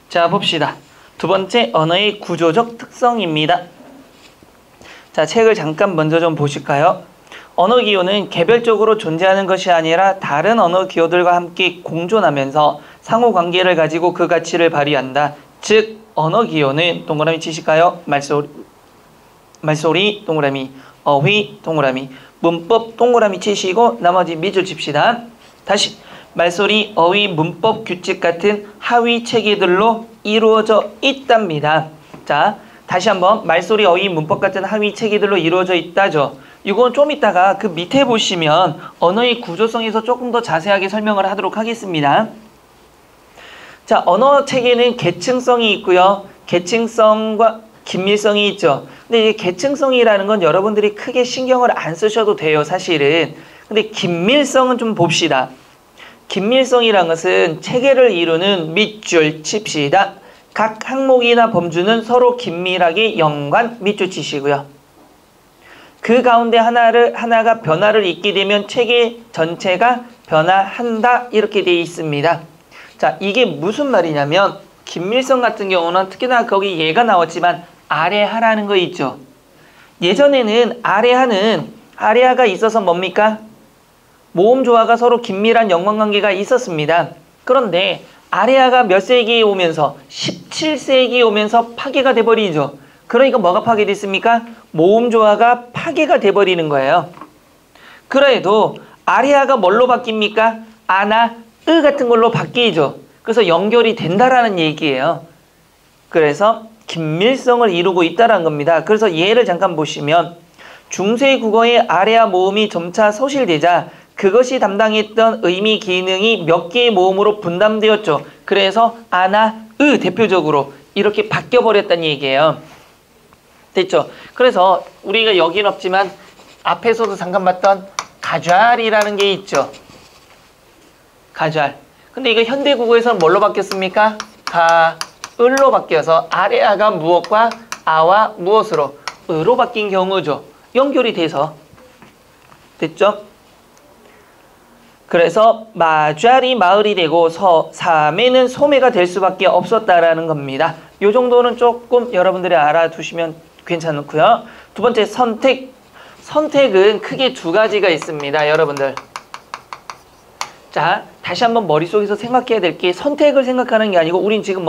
자, 봅시다. 두 번째, 언어의 구조적 특성입니다. 자, 책을 잠깐 먼저 좀 보실까요? 언어 기호는 개별적으로 존재하는 것이 아니라 다른 언어 기호들과 함께 공존하면서 상호관계를 가지고 그 가치를 발휘한다. 즉, 언어 기호는 동그라미 치실까요? 말소리 동그라미, 어휘 동그라미, 문법 동그라미 치시고 나머지 밑줄 칩시다. 다시, 말소리, 어휘, 문법, 규칙 같은 하위 체계들로 이루어져 있답니다. 자, 다시 한번 말소리, 어휘, 문법 같은 하위 체계들로 이루어져 있다죠. 이건 좀 이따가 그 밑에 보시면 언어의 구조성에서 조금 더 자세하게 설명을 하도록 하겠습니다. 자, 언어 체계는 계층성이 있고요. 계층성과 긴밀성이 있죠. 근데 이게 계층성이라는 건 여러분들이 크게 신경을 안 쓰셔도 돼요, 사실은. 근데 긴밀성은 좀 봅시다. 긴밀성이란 것은 체계를 이루는 밑줄 칩시다. 각 항목이나 범주는 서로 긴밀하게 연관 밑줄 치시고요. 그 가운데 하나가 변화를 잇게 되면 체계 전체가 변화한다. 이렇게 되어 있습니다. 자, 이게 무슨 말이냐면 긴밀성 같은 경우는 특히나 거기 얘가 나왔지만 아래하라는 거 있죠. 예전에는 아래하가 있어서 뭡니까? 모음조화가 서로 긴밀한 연관관계가 있었습니다. 그런데 아래하가 몇 세기에 오면서 17세기에 오면서 파괴가 돼버리죠. 그러니까 뭐가 파괴됐습니까? 모음조화가 파괴가 돼버리는 거예요. 그래도 아래하가 뭘로 바뀝니까? 아나, 으 같은 걸로 바뀌죠. 그래서 연결이 된다라는 얘기예요. 그래서 긴밀성을 이루고 있다는 겁니다. 그래서 예를 잠깐 보시면 중세 국어의 아래아 모음이 점차 소실되자 그것이 담당했던 의미 기능이 몇 개의 모음으로 분담되었죠. 그래서 아나, 으 대표적으로 이렇게 바뀌어버렸다는 얘기예요. 됐죠? 그래서 우리가 여긴 없지만 앞에서도 잠깐 봤던 가좌알이라는 게 있죠. 가좌알. 근데 이거 현대 국어에서는 뭘로 바뀌었습니까? 을로 바뀌어서 아래아가 무엇과 아와 무엇으로 으로 바뀐 경우죠. 연결이 돼서. 됐죠? 그래서 마좌리 마을이 되고 사매는 소매가 될 수밖에 없었다라는 겁니다. 이 정도는 조금 여러분들이 알아두시면 괜찮고요. 두 번째, 선택. 선택은 크게 두 가지가 있습니다, 여러분들. 자, 다시 한번 머릿속에서 생각해야 될 게 선택을 생각하는 게 아니고 우린 지금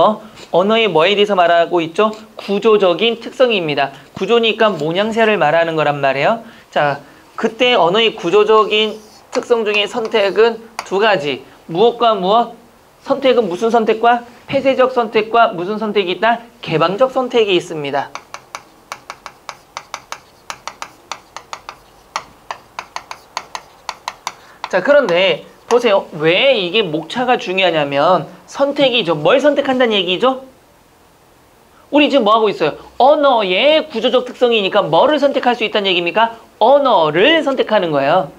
언어의 뭐에 대해서 말하고 있죠? 구조적인 특성입니다. 구조니까 모양새를 말하는 거란 말이에요. 자, 그때 언어의 구조적인 특성 중에 선택은 두 가지. 무엇과 무엇? 선택은 무슨 선택과? 폐쇄적 선택과 무슨 선택이 있다? 개방적 선택이 있습니다. 자, 그런데 보세요. 왜 이게 목차가 중요하냐면 선택이죠. 뭘 선택한다는 얘기죠? 우리 지금 뭐 하고 있어요? 언어의 구조적 특성이니까 뭐를 선택할 수 있다는 얘기입니까? 언어를 선택하는 거예요.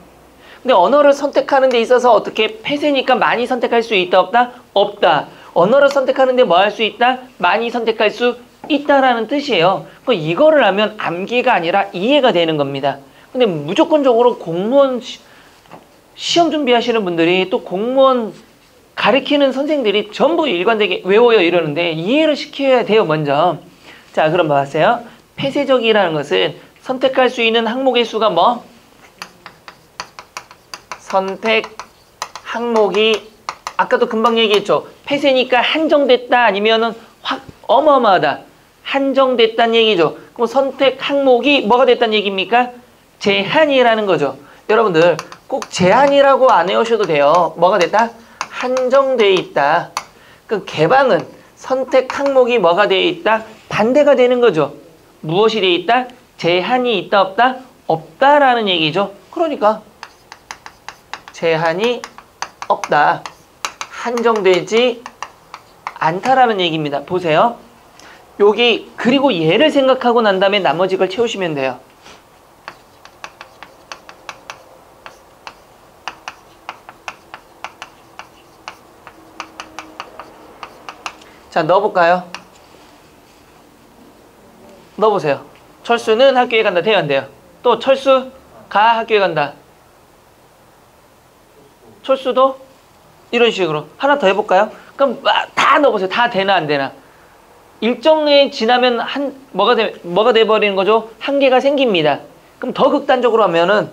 근데 언어를 선택하는 데 있어서 어떻게 폐쇄니까 많이 선택할 수 있다 없다? 없다. 언어를 선택하는 데 뭐 할 수 있다? 많이 선택할 수 있다라는 뜻이에요. 이거를 하면 암기가 아니라 이해가 되는 겁니다. 근데 무조건적으로 공무원 시험 준비하시는 분들이 또 공무원 가르치는 선생들이 전부 일관되게 외워요 이러는데 이해를 시켜야 돼요, 먼저. 자, 그럼 봐세요. 폐쇄적이라는 것은 선택할 수 있는 항목의 수가 뭐? 선택 항목이 아까도 금방 얘기했죠. 폐쇄니까 한정됐다 아니면은 확 어마어마하다. 한정됐다는 얘기죠. 그럼 선택 항목이 뭐가 됐다는 얘기입니까? 제한이라는 거죠. 여러분들 꼭 제한이라고 안 외우셔도 돼요. 뭐가 됐다? 한정돼 있다. 그 개방은 선택 항목이 뭐가 되어 있다? 반대가 되는 거죠. 무엇이 되어 있다? 제한이 있다 없다? 없다라는 얘기죠. 그러니까 제한이 없다. 한정되지 않다라는 얘기입니다. 보세요. 여기 그리고 얘를 생각하고 난 다음에 나머지 걸 채우시면 돼요. 자, 넣어볼까요? 넣어보세요. 철수는 학교에 간다. 돼요, 안 돼요? 또 철수 가 학교에 간다. 철수도 이런 식으로 하나 더 해볼까요? 그럼 다 넣어보세요. 다 되나 안 되나? 일정에 지나면 뭐가 돼버리는 거죠? 한계가 생깁니다. 그럼 더 극단적으로 하면은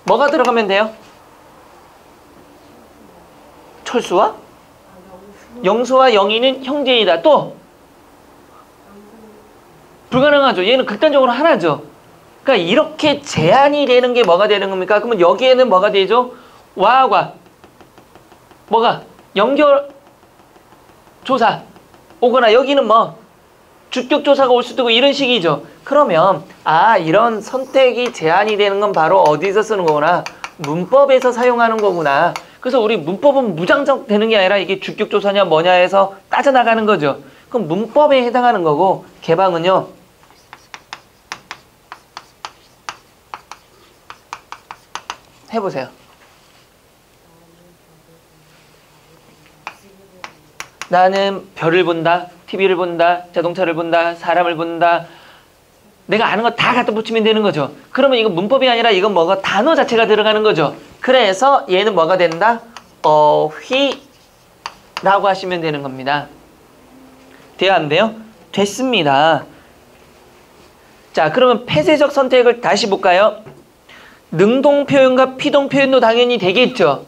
뭐가 들어가면 돼요? 철수와? 영수와 영희는 형제이다. 또? 불가능하죠. 얘는 극단적으로 하나죠. 그러니까 이렇게 제한이 되는 게 뭐가 되는 겁니까? 그러면 여기에는 뭐가 되죠? 와와 뭐가? 연결 조사 오거나 여기는 뭐 주격 조사가 올 수도 있고 이런 식이죠. 그러면 이런 선택이 제한이 되는 건 바로 어디서 쓰는 거구나. 문법에서 사용하는 거구나. 그래서 우리 문법은 무장적 되는 게 아니라 이게 주격 조사냐 뭐냐 해서 따져나가는 거죠. 그럼 문법에 해당하는 거고 개방은요. 해보세요. 나는 별을 본다, TV를 본다, 자동차를 본다, 사람을 본다. 내가 아는 거 다 갖다 붙이면 되는 거죠. 그러면 이건 문법이 아니라 이건 뭐가 단어 자체가 들어가는 거죠. 그래서 얘는 뭐가 된다? 어휘라고 하시면 되는 겁니다. 돼야 안 돼요? 됐습니다. 자, 그러면 폐쇄적 선택을 다시 볼까요? 능동 표현과 피동 표현도 당연히 되겠죠.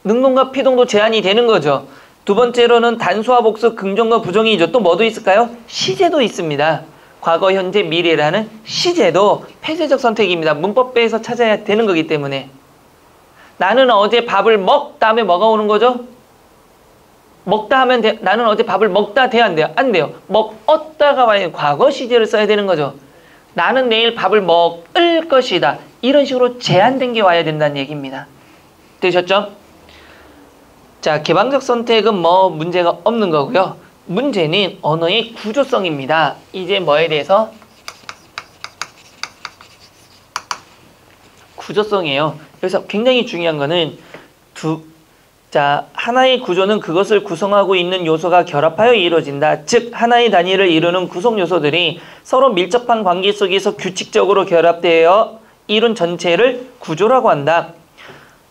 능동과 피동도 제한이 되는 거죠. 두 번째로는 단수와 복수, 긍정과 부정이죠. 또 뭐도 있을까요? 시제도 있습니다. 과거, 현재, 미래라는 시제도 폐쇄적 선택입니다. 문법배에서 찾아야 되는 거기 때문에. 나는 어제 밥을 다음에 뭐가 오는 거죠? 먹다 하면 나는 어제 밥을 먹다 돼야 안 돼요? 안 돼요. 먹었다가 와야 과거 시제를 써야 되는 거죠. 나는 내일 밥을 먹을 것이다. 이런 식으로 제한된 게 와야 된다는 얘기입니다. 되셨죠? 자, 개방적 선택은 뭐 문제가 없는 거고요. 문제는 언어의 구조성입니다. 이제 뭐에 대해서? 구조성이에요. 그래서 굉장히 중요한 거는 하나의 구조는 그것을 구성하고 있는 요소가 결합하여 이루어진다. 즉 하나의 단위를 이루는 구성 요소들이 서로 밀접한 관계 속에서 규칙적으로 결합되어 이룬 전체를 구조라고 한다.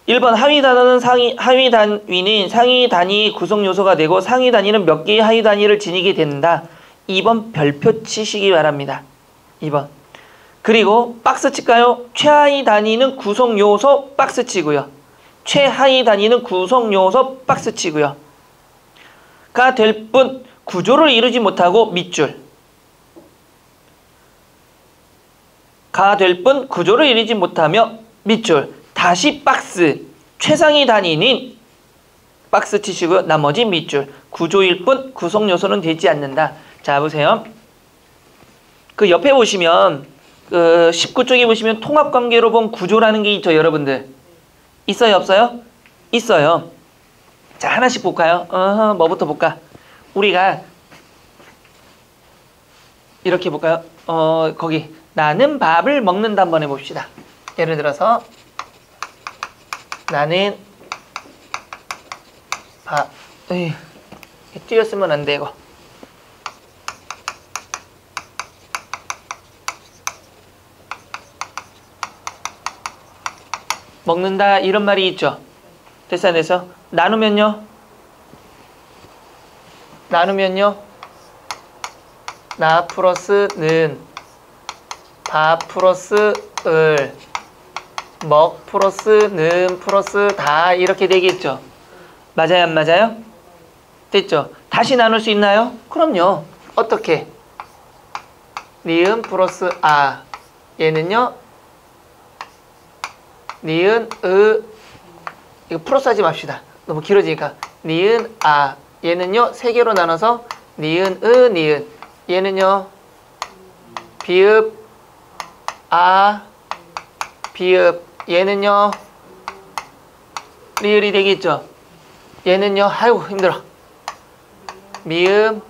1번 하위 단위는 상위 단위의 구성 요소가 되고 상위 단위는 몇 개의 하위 단위를 지니게 된다. 2번 별표 치시기 바랍니다. 2번. 그리고 박스 칠까요? 최하위 단위는 구성 요소 박스 치고요. 최하위 단위는 구성 요소 박스 치고요. 가 될 뿐 구조를 이루지 못하고 밑줄. 가 될 뿐 구조를 이루지 못하며 밑줄. 다시 박스. 최상위 단위는 박스 치시고요. 나머지 밑줄. 구조일 뿐 구성 요소는 되지 않는다. 자, 보세요. 그 옆에 보시면 19쪽에 보시면 통합관계로 본 구조라는 게 있죠, 여러분들. 있어요, 없어요? 있어요. 자, 하나씩 볼까요? 뭐부터 볼까? 우리가 이렇게 볼까요? 거기 나는 밥을 먹는다 한번 해봅시다. 예를 들어서 나는 띄었으면 안 되고 먹는다 이런 말이 있죠. 됐어 안 됐어? 나누면요? 나 플러스 는 밥 플러스 을 먹 플러스 는 플러스 다 이렇게 되겠죠. 맞아요 안 맞아요? 됐죠? 다시 나눌 수 있나요? 그럼요. 어떻게? 니은 플러스 얘는요 니은 이거 플러스 하지 맙시다. 너무 길어지니까 니은 얘는요 세 개로 나눠서 니은 니은 얘는요 비읍 비읍 얘는요 리을이 되겠죠. 얘는요 아이고 힘들어 미음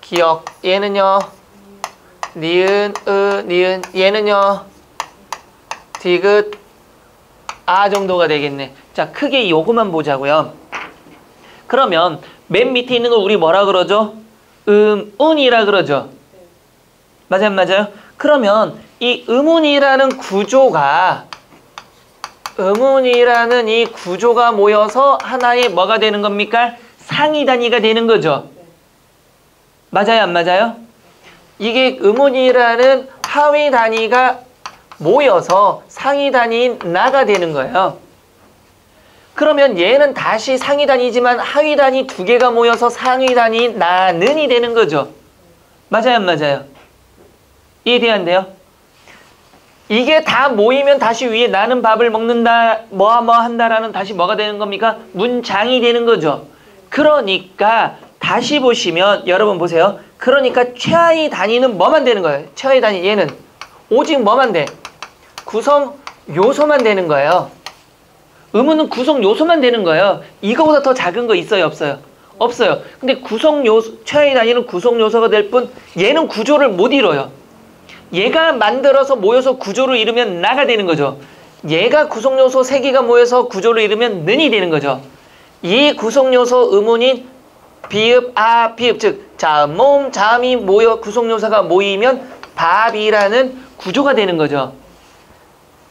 기억 얘는요 니은 니은 얘는요 디귿 정도가 되겠네. 자, 크게 요거만 보자고요. 그러면 맨 밑에 있는 거 우리 뭐라 그러죠? 음운이라 그러죠. 맞아요, 맞아요? 그러면 이 음운이라는 구조가 이 구조가 모여서 하나의 뭐가 되는 겁니까? 상위 단위가 되는 거죠. 맞아요, 안 맞아요? 이게 음운이라는 하위 단위가 모여서 상위 단위인 나가 되는 거예요. 그러면 얘는 다시 상위 단위지만 하위 단위 두 개가 모여서 상위 단위인 나는이 되는 거죠. 맞아요, 안 맞아요? 이해돼야 이게 다 모이면 다시 위에 나는 밥을 먹는다, 뭐 한다라는 다시 뭐가 되는 겁니까? 문장이 되는 거죠. 그러니까 다시 보시면 여러분 보세요. 그러니까 최하위 단위는 뭐만 되는 거예요? 최하위 단위 얘는 오직 뭐만 돼? 구성 요소만 되는 거예요. 음운은 구성 요소만 되는 거예요. 이거보다 더 작은 거 있어요, 없어요? 없어요. 근데 구성 요소, 최하위 단위는 구성 요소가 될 뿐 얘는 구조를 못 이뤄요. 얘가 만들어서 모여서 구조를 이루면 나가 되는 거죠. 얘가 구성 요소 3개가 모여서 구조를 이루면 는이 되는 거죠. 이 구성 요소 음운인 비읍, 아, 비읍, 즉 자음, 모음, 자음이 모여 구성 요소가 모이면 밥이라는 구조가 되는 거죠.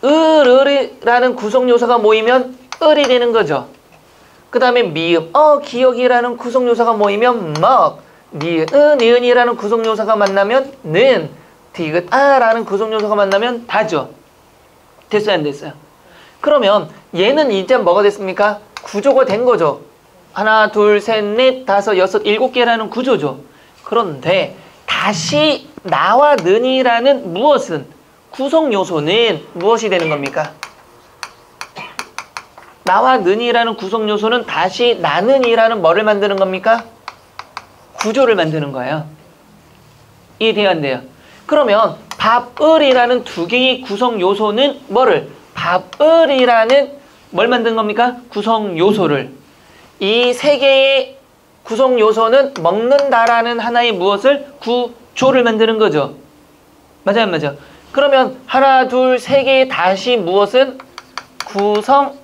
을이라는 구성 요소가 모이면 을이 되는 거죠. 그 다음에 미음, 기억이라는 구성 요소가 모이면 먹, 니은이라는 구성 요소가 만나면 는, 디귿, 아라는 구성 요소가 만나면 다죠. 됐어요, 안 됐어요? 그러면 얘는 이제 뭐가 됐습니까? 구조가 된 거죠. 하나, 둘, 셋, 넷, 다섯, 여섯, 7개라는 구조죠. 그런데 다시 나와 는이라는 무엇은 구성 요소는 무엇이 되는 겁니까? 나와 는이라는 구성 요소는 다시 나는이라는 뭐를 만드는 겁니까? 구조를 만드는 거예요. 이해돼요, 안 돼요? 그러면 밥을이라는 2개의 구성 요소는 뭐를? 밥을이라는 뭘 만든 겁니까? 구성 요소를. 이 3개의 구성 요소는 먹는다라는 하나의 무엇을? 구조를 만드는 거죠. 맞아요, 맞아요? 그러면 하나, 둘, 3개의 다시 무엇은? 구성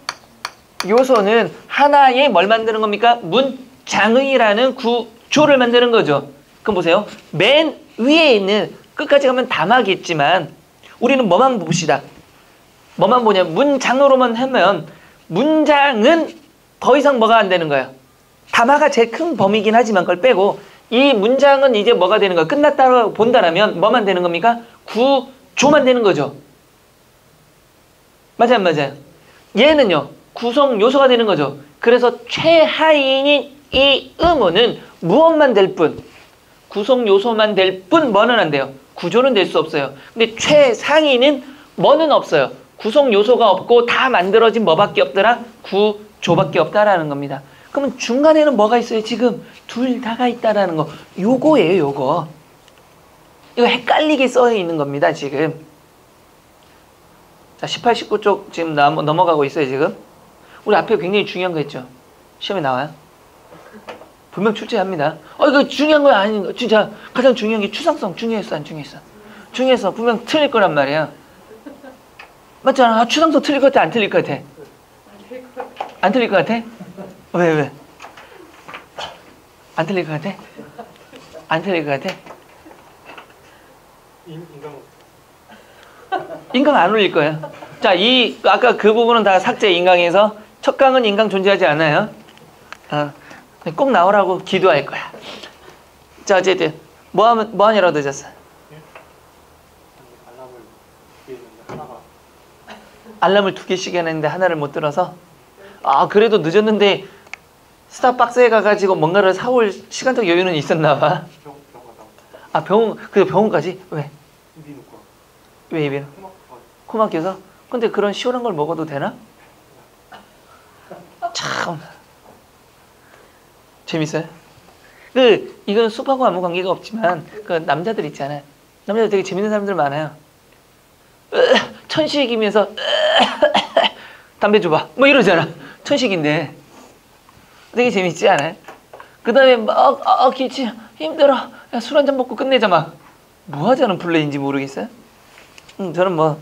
요소는 하나의 뭘 만드는 겁니까? 문장의라는 구조를 만드는 거죠. 그럼 보세요. 맨 위에 있는 끝까지 가면 다마겠지만 우리는 뭐만 봅시다. 뭐만 보냐면 문장으로만 하면 문장은 더 이상 뭐가 안 되는 거예요. 다마가 제일 큰 범위긴 하지만 그걸 빼고 이 문장은 이제 뭐가 되는 거야. 끝났다고 본다라면 뭐만 되는 겁니까? 구조만 되는 거죠. 맞아요, 안 맞아요? 얘는요. 구성 요소가 되는 거죠. 그래서 최하위인 이 음운은 무엇만 될 뿐? 구성 요소만 될 뿐 뭐는 안 돼요. 구조는 될 수 없어요. 근데 최상위는 뭐는 없어요. 구성 요소가 없고 다 만들어진 뭐밖에 없더라? 구조밖에 없다라는 겁니다. 그러면 중간에는 뭐가 있어요? 지금 둘 다가 있다라는 거. 요거예요, 요거. 이거 헷갈리게 써 있는 겁니다, 지금. 자, 18, 19쪽 지금 넘어가고 있어요, 지금. 우리 앞에 굉장히 중요한 거 있죠. 시험에 나와요. 분명 출제합니다. 이거 중요한 거 아닌 거. 진짜 가장 중요한 게 추상성. 중요했어, 안 중요했어? 중요했어. 분명 틀릴 거란 말이야. 맞잖아. 추상성 틀릴 것 같아, 안 틀릴 것 같아? 안 틀릴 것 같아? 왜? 안 틀릴 것 같아? 안 틀릴 것 같아? 인강 안 올릴 거야. 자, 아까 그 부분은 다 삭제 인강에서 첫 강은 인강 존재하지 않아요. 꼭 나오라고 기도할 거야. 자, 어쨌든 뭐 하냐고 늦었어? 알람을 2개씩 해놨는데 하나를 못 들어서? 그래도 늦었는데 스타벅스에 가가지고 뭔가를 사올 시간적 여유는 있었나 봐. 병원까지? 왜? 왜 입이? 코 막혀서? 근데 그런 시원한 걸 먹어도 되나? 참 재밌어요. 이건 숲하고 아무 관계가 없지만 남자들 있잖아요. 남자들 되게 재밌는 사람들 많아요. 천식이면서 담배 줘봐 뭐 이러잖아. 천식인데 되게 재밌지 않아요? 그 다음에 기치 힘들어. 술 한잔 먹고 끝내자 막. 뭐 하자는 플레이인지 모르겠어요. 저는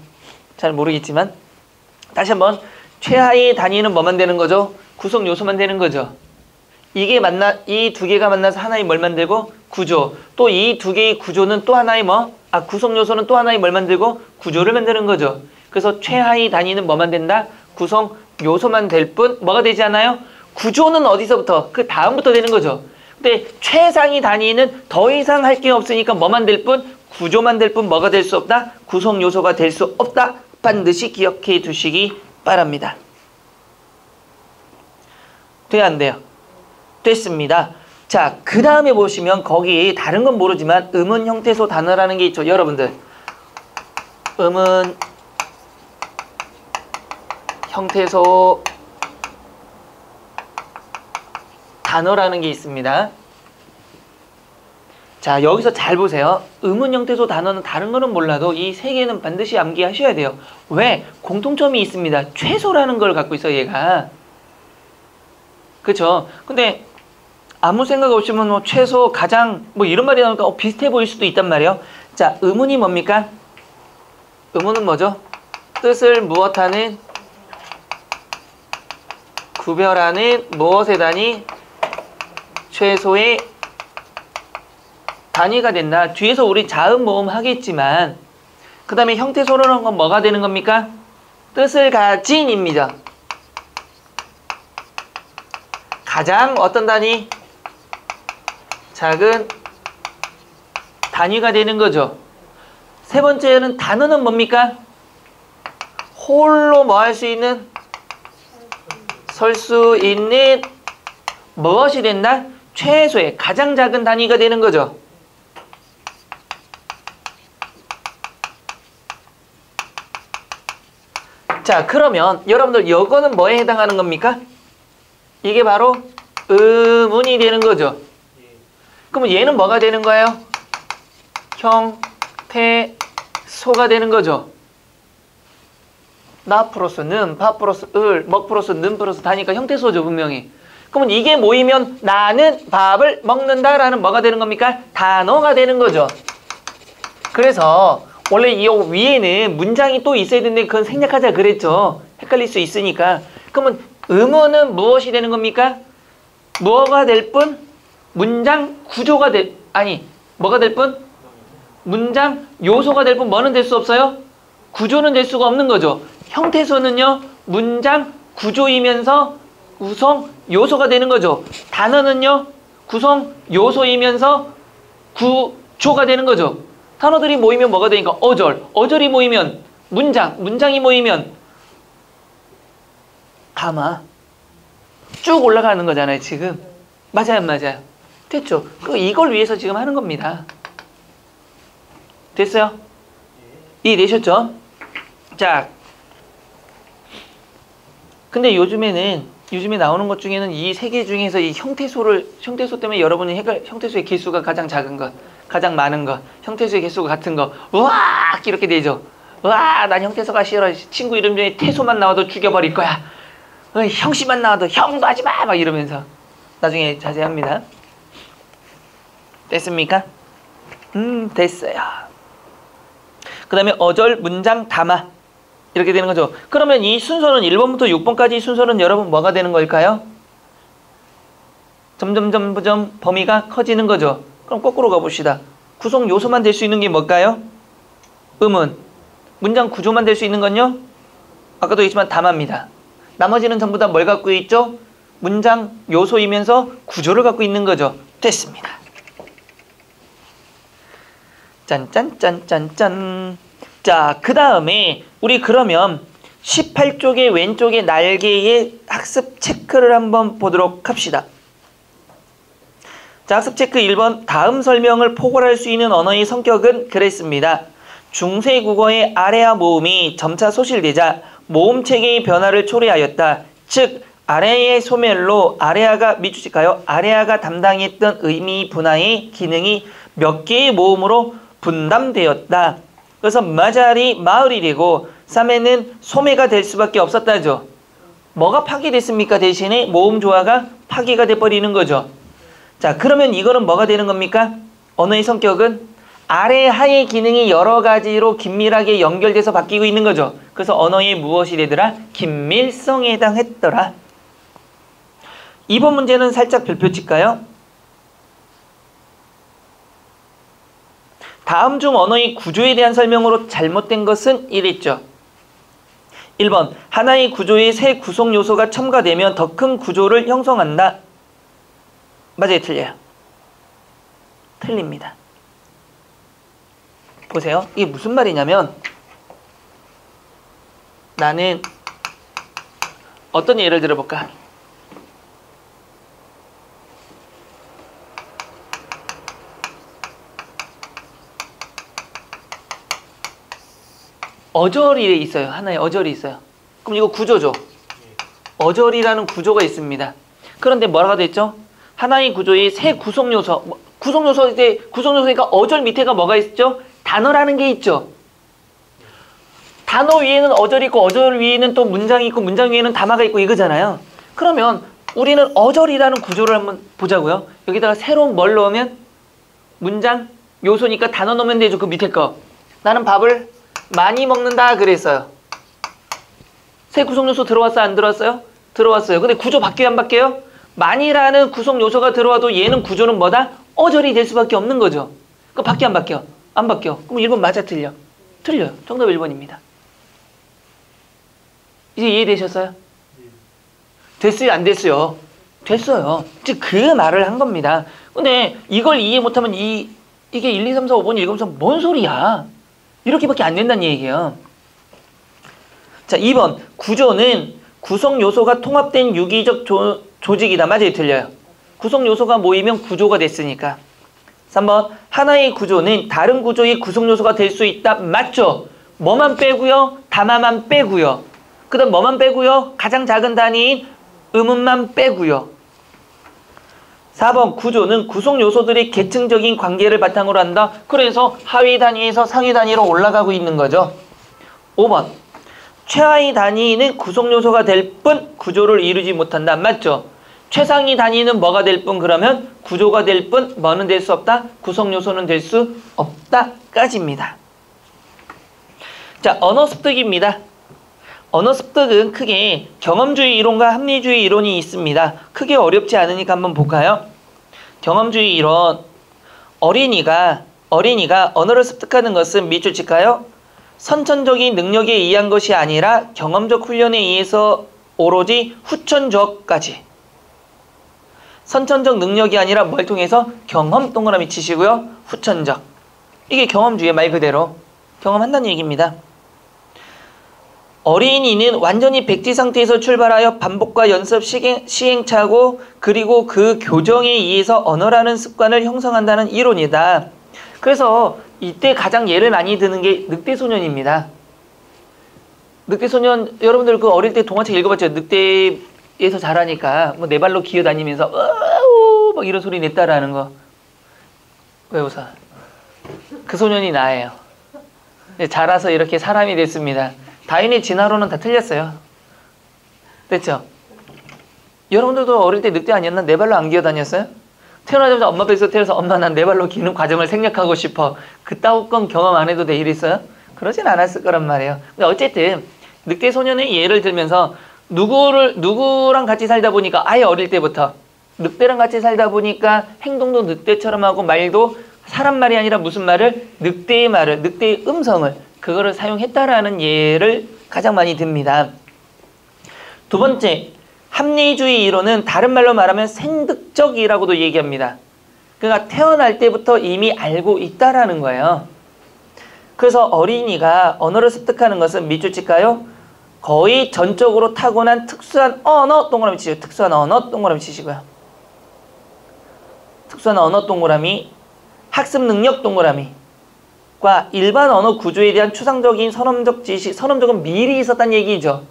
잘 모르겠지만 다시 한번 최하위 단위는 뭐만 되는 거죠? 구성 요소만 되는 거죠. 이 두 개가 만나서 하나의 뭘 만들고? 구조. 또 이 두 개의 구조는 또 하나의 구성 요소는 또 하나의 뭘 만들고? 구조를 만드는 거죠. 그래서 최하위 단위는 뭐만 된다? 구성 요소만 될 뿐 뭐가 되지 않아요? 구조는 어디서부터? 그 다음부터 되는 거죠. 근데 최상위 단위는 더 이상 할 게 없으니까 뭐만 될 뿐? 구조만 될 뿐 뭐가 될 수 없다? 구성 요소가 될 수 없다. 반드시 기억해 두시기 바랍니다. 돼야 안 돼요? 됐습니다. 자, 그 다음에 보시면 거기 다른 건 모르지만 음은 형태소 단어라는 게 있죠. 여러분들. 음은 형태소 단어라는 게 있습니다. 자, 여기서 잘 보세요. 음은 형태소 단어는 다른 거는 몰라도 이 세 개는 반드시 암기하셔야 돼요. 왜? 공통점이 있습니다. 최소라는 걸 갖고 있어, 얘가. 그쵸? 근데 아무 생각 없이면 최소, 가장 이런 말이 나오니까 비슷해 보일 수도 있단 말이에요. 자, 음은이 뭡니까? 음은은 뭐죠? 뜻을 무엇하는, 구별하는 무엇의 단위? 최소의 단위가 된다. 뒤에서 우리 자음 모음 하겠지만 그 다음에 형태소라는 건 뭐가 되는 겁니까? 뜻을 가진입니다. 가장 어떤 단위? 작은 단위가 되는 거죠. 세 번째는 단어는 뭡니까? 홀로 뭐 할 수 있는? 설 수 있는 무엇이 된다? 최소의 가장 작은 단위가 되는 거죠. 자, 그러면 여러분들 이거는 뭐에 해당하는 겁니까? 이게 바로 음운이 되는 거죠. 그러면 얘는 뭐가 되는 거예요? 형태소가 되는 거죠. 나 플러스 는, 바 플러스 을, 먹 플러스 는 플러스 다니까 형태소죠, 분명히. 그러면 이게 모이면 나는 밥을 먹는다라는 뭐가 되는 겁니까? 단어가 되는 거죠. 그래서 원래 이 위에는 문장이 또 있어야 되는데 그건 생략하자 그랬죠. 헷갈릴 수 있으니까. 그러면 음어는 무엇이 되는 겁니까? 뭐가 될 뿐? 문장 구조가 뭐가 될 뿐? 문장 요소가 될 뿐 뭐는 될 수 없어요? 구조는 될 수가 없는 거죠. 형태소는요, 문장 구조이면서 구성 요소가 되는 거죠. 단어는요, 구성 요소이면서 구조가 되는 거죠. 단어들이 모이면 뭐가 되니까 어절이 모이면 문장이 모이면 가마. 쭉 올라가는 거잖아요, 지금. 맞아요, 맞아요. 됐죠? 이걸 위해서 지금 하는 겁니다. 됐어요? 이해되셨죠? 자, 근데 요즘에 나오는 것 중에는 이 세 개 중에서 이 형태소 때문에 여러분이 형태소의 개수가 가장 작은 것, 가장 많은 것, 형태소의 개수가 같은 거, 우와! 이렇게 되죠. 우와! 난 형태소가 싫어. 친구 이름 중에 태소만 나와도 죽여버릴 거야. 형씨만 나와도 형도 하지 마! 막 이러면서. 나중에 자세합니다. 됐습니까? 됐어요. 그 다음에 어절, 문장, 담아. 이렇게 되는 거죠. 그러면 이 순서는 1번부터 6번까지 순서는 여러분 뭐가 되는 걸까요? 점점 범위가 커지는 거죠. 그럼 거꾸로 가봅시다. 구성 요소만 될 수 있는 게 뭘까요? 음은. 문장 구조만 될 수 있는 건요? 아까도 얘기했지만 담아입니다. 나머지는 전부 다 뭘 갖고 있죠? 문장 요소이면서 구조를 갖고 있는 거죠. 됐습니다. 짠짠짠짠짠. 자, 그 다음에 우리 그러면 18쪽의 왼쪽의 날개의 학습 체크를 한번 보도록 합시다. 자, 학습 체크 1번. 다음 설명을 포괄할 수 있는 언어의 성격은 그랬습니다. 중세 국어의 아래아 모음이 점차 소실되자 모음 체계의 변화를 초래하였다. 즉 아래의 소멸로 아래아가 담당했던 의미 분화의 기능이 몇 개의 모음으로 분담되었다. 그래서 마자리 마을이 되고 쌈에는 소매가 될 수밖에 없었다죠. 뭐가 파괴됐습니까? 대신에 모음 조화가 파괴가 돼버리는 거죠. 자, 그러면 이거는 뭐가 되는 겁니까? 언어의 성격은 아래 하의 기능이 여러 가지로 긴밀하게 연결돼서 바뀌고 있는 거죠. 그래서 언어의 무엇이 되더라? 긴밀성에 해당했더라. 2번 문제는 살짝 별표 칠까요? 다음 중 언어의 구조에 대한 설명으로 잘못된 것은 이랬죠. 1번 하나의 구조에 세 구성 요소가 첨가되면 더 큰 구조를 형성한다. 맞아요, 틀려요? 틀립니다. 보세요. 이게 무슨 말이냐면 나는 어떤 예를 들어볼까? 어절이 있어요. 하나의 어절이 있어요. 그럼 이거 구조죠. 어절이라는 구조가 있습니다. 그런데 뭐라고 됐죠? 하나의 구조의 세 구성요소. 구성요소 이제 구성요소니까 어절 밑에가 뭐가 있죠? 단어라는 게 있죠. 단어 위에는 어절이 있고 어절 위에는 또 문장이 있고 문장 위에는 담화가 있고 이거잖아요. 그러면 우리는 어절이라는 구조를 한번 보자고요. 여기다가 새로운 뭘 넣으면 문장 요소니까 단어 넣으면 되죠. 그 밑에 거. 나는 밥을 많이 먹는다 그랬어요. 새 구성요소 들어왔어요? 안 들어왔어요? 들어왔어요. 근데 구조 바뀌어요? 안 바뀌어요? 많이라는 구성요소가 들어와도 얘는 구조는 뭐다? 어절이 될 수밖에 없는 거죠. 그럼 바뀌어 안 바뀌어? 안 바뀌어. 그럼 1번 맞아 틀려? 틀려요. 정답 1번입니다. 이제 이해되셨어요? 됐어요? 안 됐어요? 됐어요. 즉 그 말을 한 겁니다. 근데 이걸 이해 못하면 이게 1, 2, 3, 4, 5번 읽으면서 뭔 소리야? 이렇게밖에 안 된다는 얘기예요. 자, 2번 구조는 구성 요소가 통합된 유기적 조직이다. 맞아요, 틀려요? 구성 요소가 모이면 구조가 됐으니까. 3번 하나의 구조는 다른 구조의 구성 요소가 될 수 있다. 맞죠? 뭐만 빼고요? 담화만 빼고요. 그 다음 뭐만 빼고요? 가장 작은 단위인 음운만 빼고요. 4번 구조는 구성 요소들의 계층적인 관계를 바탕으로 한다. 그래서 하위 단위에서 상위 단위로 올라가고 있는 거죠. 5번 최하위 단위는 구성 요소가 될 뿐 구조를 이루지 못한다. 맞죠? 최상위 단위는 뭐가 될 뿐 그러면 구조가 될 뿐 뭐는 될 수 없다? 구성 요소는 될 수 없다. 까지입니다. 자, 언어 습득입니다. 언어 습득은 크게 경험주의 이론과 합리주의 이론이 있습니다. 크게 어렵지 않으니까 한번 볼까요? 경험주의 이론. 어린이가 언어를 습득하는 것은 밑줄 칠까요? 선천적인 능력에 의한 것이 아니라 경험적 훈련에 의해서 오로지 후천적까지. 선천적 능력이 아니라 뭘 통해서? 경험 동그라미 치시고요. 후천적. 이게 경험주의 말 그대로 경험한다는 얘기입니다. 어린이는 완전히 백지 상태에서 출발하여 반복과 연습 시행착오 그리고 그 교정에 의해서 언어라는 습관을 형성한다는 이론이다. 그래서 이때 가장 예를 많이 드는 게 늑대소년입니다. 늑대소년 여러분들 그 어릴 때 동화책 읽어봤죠? 늑대에서 자라니까 뭐 네 발로 기어다니면서 으우 막 이런 소리 냈다라는 거. 왜 웃어? 그 소년이 나예요. 자라서 이렇게 사람이 됐습니다. 다인의 진화론은 다 틀렸어요. 됐죠? 여러분들도 어릴 때 늑대 아니었나? 네 발로 안 기어다녔어요? 태어나자마자 엄마 뱃속에서 태어나서 엄마 난 네 발로 기는 과정을 생략하고 싶어. 그따위 건 경험 안 해도 돼 이랬어요? 그러진 않았을 거란 말이에요. 근데 어쨌든 늑대 소년의 예를 들면서 누구랑 같이 살다 보니까 아예 어릴 때부터 늑대랑 같이 살다 보니까 행동도 늑대처럼 하고 말도 사람 말이 아니라 무슨 말을? 늑대의 말을, 늑대의 음성을 그거를 사용했다라는 예를 가장 많이 듭니다. 두 번째, 합리주의 이론은 다른 말로 말하면 생득적이라고도 얘기합니다. 그러니까 태어날 때부터 이미 알고 있다라는 거예요. 그래서 어린이가 언어를 습득하는 것은 밑줄 칠까요? 거의 전적으로 타고난 특수한 언어 동그라미 치시고 특수한 언어 동그라미 치시고요. 특수한 언어 동그라미, 학습 능력 동그라미 과 일반 언어 구조에 대한 추상적인 선언적 지식, 선언적은 미리 있었다는 얘기죠.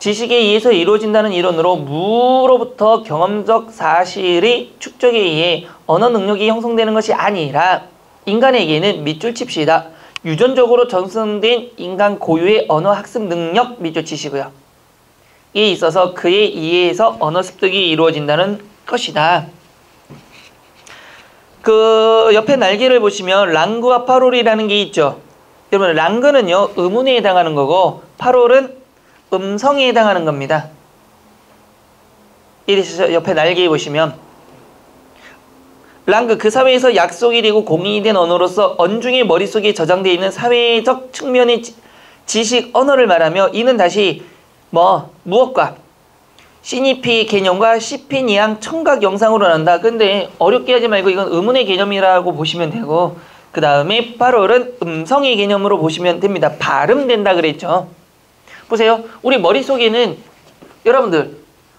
지식에 의해서 이루어진다는 이론으로 무로부터 경험적 사실이 축적에 의해 언어 능력이 형성되는 것이 아니라 인간에게는 밑줄 칩시다. 유전적으로 전승된 인간 고유의 언어 학습 능력 밑줄 치시고요. 이에 있어서 그에 의해서 언어 습득이 이루어진다는 것이다. 그 옆에 날개를 보시면 랑그와 파롤이라는 게 있죠. 여러분 랑그는요 음운에 해당하는 거고 파롤은 음성에 해당하는 겁니다. 이래서 옆에 날개 보시면 랑그 그 사회에서 약속이 되고 공인이 된 언어로서 언중의 머릿속에 저장되어 있는 사회적 측면의 지식 언어를 말하며 이는 다시 무엇과 CNP 개념과 CP 니앙 청각 영상으로 난다. 근데 어렵게 하지 말고 이건 의문의 개념이라고 보시면 되고 그 다음에 8월은 음성의 개념으로 보시면 됩니다. 발음된다 그랬죠. 보세요. 우리 머릿속에는 여러분들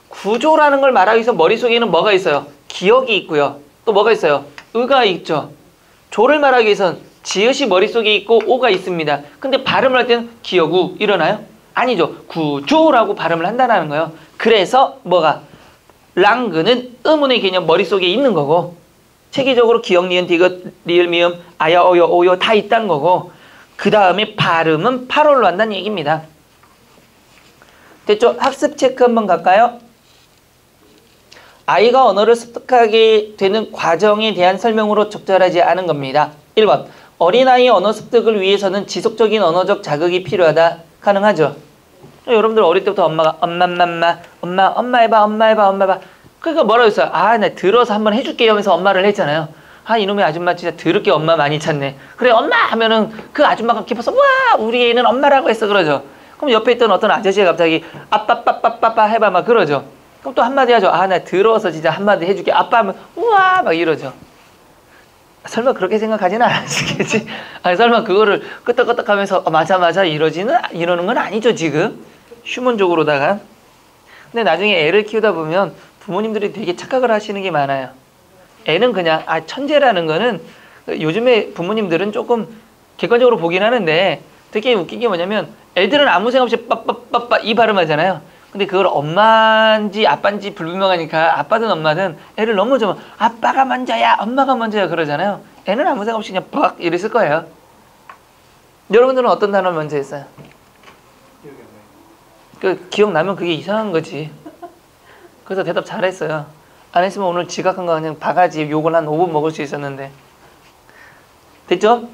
구조라는 걸 말하기 위해서 머릿속에는 뭐가 있어요? 기억이 있고요. 또 뭐가 있어요? 의가 있죠. 조를 말하기 위해서는 지읒이 머릿속에 있고 오가 있습니다. 근데 발음을 할 때는 기억우 일어나요? 아니죠. 구조라고 발음을 한다는 거예요. 그래서 랑그는 의문의 개념 머릿속에 있는 거고 체계적으로 기억, 니은, 디귿, 리을, 미음, 아야, 어여, 오요 다 있다는 거고 그 다음에 발음은 8월로 한다는 얘기입니다. 됐죠? 학습 체크 한번 갈까요? 아이가 언어를 습득하게 되는 과정에 대한 설명으로 적절하지 않은 겁니다. 1번 어린아이의 언어 습득을 위해서는 지속적인 언어적 자극이 필요하다. 가능하죠? 여러분들 어릴 때부터 엄마가 엄마 해봐. 그러니까 뭐라고 했어요? 나 들어서 한번 해줄게요 하면서 엄마를 했잖아요. 이놈의 아줌마 진짜 더럽게 엄마 많이 찾네. 그래 엄마 하면은 그 아줌마가 기뻐서 와 우리 애는 엄마라고 했어 그러죠. 그럼 옆에 있던 어떤 아저씨가 갑자기 아빠빠빠빠빠 해봐 막 그러죠. 그럼 또 한마디 하죠. 나 들어서 진짜 한마디 해줄게. 아빠 하면 우와 막 이러죠. 설마 그렇게 생각하지는 않았겠지? 설마 그거를 끄떡끄떡 하면서 맞아 이러는 건 아니죠 지금. 휴먼적으로다가. 근데 나중에 애를 키우다 보면 부모님들이 되게 착각을 하시는 게 많아요. 애는 그냥 천재라는 거는 요즘에 부모님들은 조금 객관적으로 보긴 하는데 되게 웃긴 게 뭐냐면 애들은 아무 생각 없이 빠빠빠빠 이 발음하잖아요. 근데 그걸 엄마인지 아빠인지 불분명하니까 아빠든 엄마든 애를 너무 좀 아빠가 먼저야 엄마가 먼저야 그러잖아요. 애는 아무 생각 없이 그냥 빡 이랬을 거예요. 여러분들은 어떤 단어 먼저 했어요? 기억나면 그게 이상한 거지. 그래서 대답 잘했어요. 안 했으면 오늘 지각한 거 그냥 바가지 욕을 한 5분 먹을 수 있었는데. 됐죠?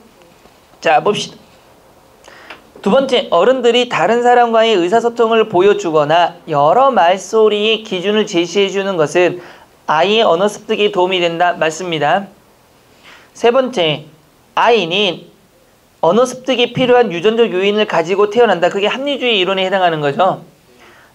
자 봅시다. 두 번째, 어른들이 다른 사람과의 의사소통을 보여주거나 여러 말소리의 기준을 제시해주는 것은 아이의 언어 습득에 도움이 된다. 맞습니다. 세 번째, 아이는 언어 습득에 필요한 유전적 요인을 가지고 태어난다. 그게 합리주의 이론에 해당하는 거죠.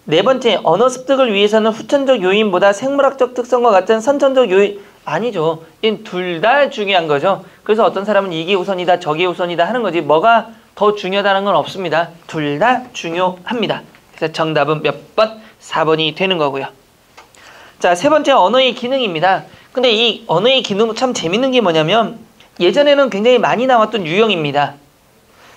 네 번째, 언어 습득을 위해서는 후천적 요인보다 생물학적 특성과 같은 선천적 요인 아니죠. 이 둘 다 중요한 거죠. 그래서 어떤 사람은 이게 우선이다 저게 우선이다 하는 거지 뭐가 더 중요하다는 건 없습니다. 둘 다 중요합니다. 그래서 정답은 몇 번? 4번이 되는 거고요. 자, 세 번째 언어의 기능입니다. 근데 이 언어의 기능 참 재밌는 게 뭐냐면 예전에는 굉장히 많이 나왔던 유형입니다.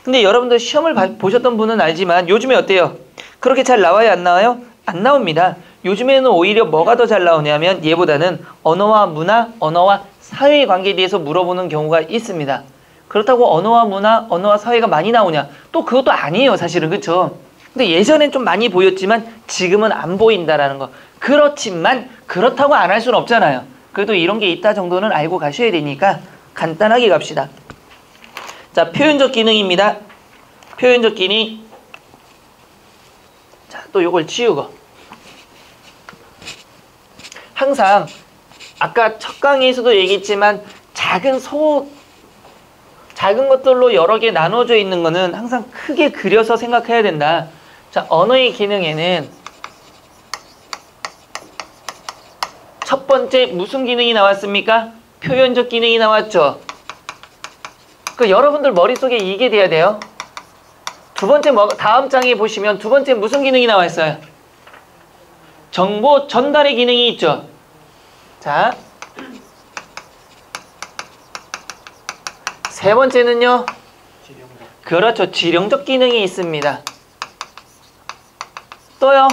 근데 여러분들 시험을 보셨던 분은 알지만 요즘에 어때요? 그렇게 잘 나와요? 안 나와요? 안 나옵니다. 요즘에는 오히려 뭐가 더 잘 나오냐면 얘보다는 언어와 문화, 언어와 사회의 관계에 대해서 물어보는 경우가 있습니다. 그렇다고 언어와 문화, 언어와 사회가 많이 나오냐? 또 그것도 아니에요 사실은. 그렇죠? 근데 예전엔 좀 많이 보였지만 지금은 안 보인다라는 거. 그렇지만 그렇다고 안 할 수는 없잖아요. 그래도 이런 게 있다 정도는 알고 가셔야 되니까 간단하게 갑시다. 자, 표현적 기능입니다. 표현적 기능. 자, 또 요걸 치우고. 항상 아까 첫 강의에서도 얘기했지만 작은 것들로 여러 개 나눠져 있는 거는 항상 크게 그려서 생각해야 된다. 자, 언어의 기능에는 첫 번째 무슨 기능이 나왔습니까? 표현적 기능이 나왔죠. 그 여러분들 머릿속에 이게 돼야 돼요. 두 번째 다음 장에 보시면 두 번째 무슨 기능이 나와 있어요? 정보 전달의 기능이 있죠. 자, 세 번째는요. 그렇죠. 지령적 기능이 있습니다. 또요.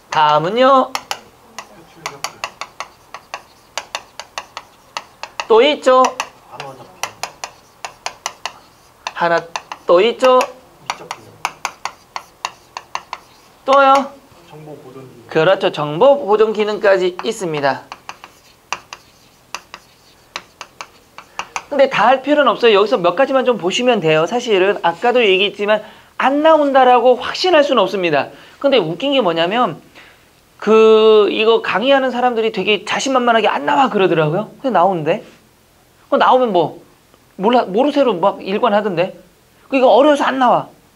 다음은요. 또 있죠. 하나 또 있죠. 또요. 그렇죠. 정보 보존 기능까지 있습니다. 근데 다 할 필요는 없어요. 여기서 몇 가지만 좀 보시면 돼요. 사실은 아까도 얘기했지만 안 나온다라고 확신할 수는 없습니다. 근데 웃긴 게 뭐냐면 이거 강의하는 사람들이 되게 자신만만하게 안 나와 그러더라고요. 근데 나오는데 나오면 뭐 모르쇠로 막 일관하던데 이거 어려워서 안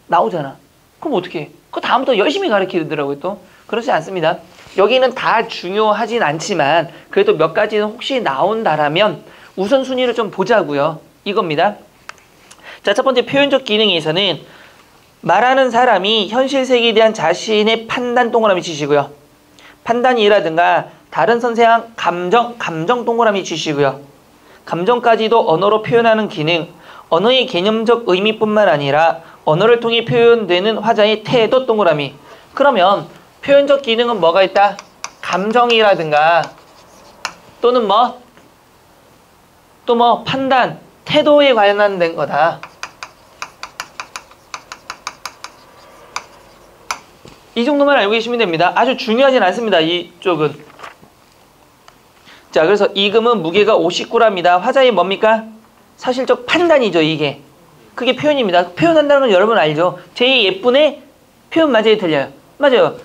나오잖아. 그럼 어떻게? 그 다음부터 열심히 가르치더라고요. 또 그렇지 않습니다. 여기는 다 중요하진 않지만 그래도 몇 가지는 혹시 나온다라면 우선순위를 좀 보자고요. 이겁니다. 자, 첫 번째 표현적 기능에서는 말하는 사람이 현실 세계에 대한 자신의 판단 동그라미 치시고요. 판단이라든가 다른 선생한 감정 동그라미 치시고요. 감정까지도 언어로 표현하는 기능, 언어의 개념적 의미뿐만 아니라 언어를 통해 표현되는 화자의 태도 동그라미. 그러면 표현적 기능은 뭐가 있다? 감정이라든가 또는 또 판단, 태도에 관련된 거다. 이 정도만 알고 계시면 됩니다. 아주 중요하진 않습니다. 이쪽은. 자, 그래서 이금은 무게가 50g이다. 화자의 뭡니까? 사실적 판단이죠, 이게. 그게 표현입니다. 표현한다는 건 여러분 알죠? 제 예쁜의 표현 맞아요, 틀려요? 맞아요.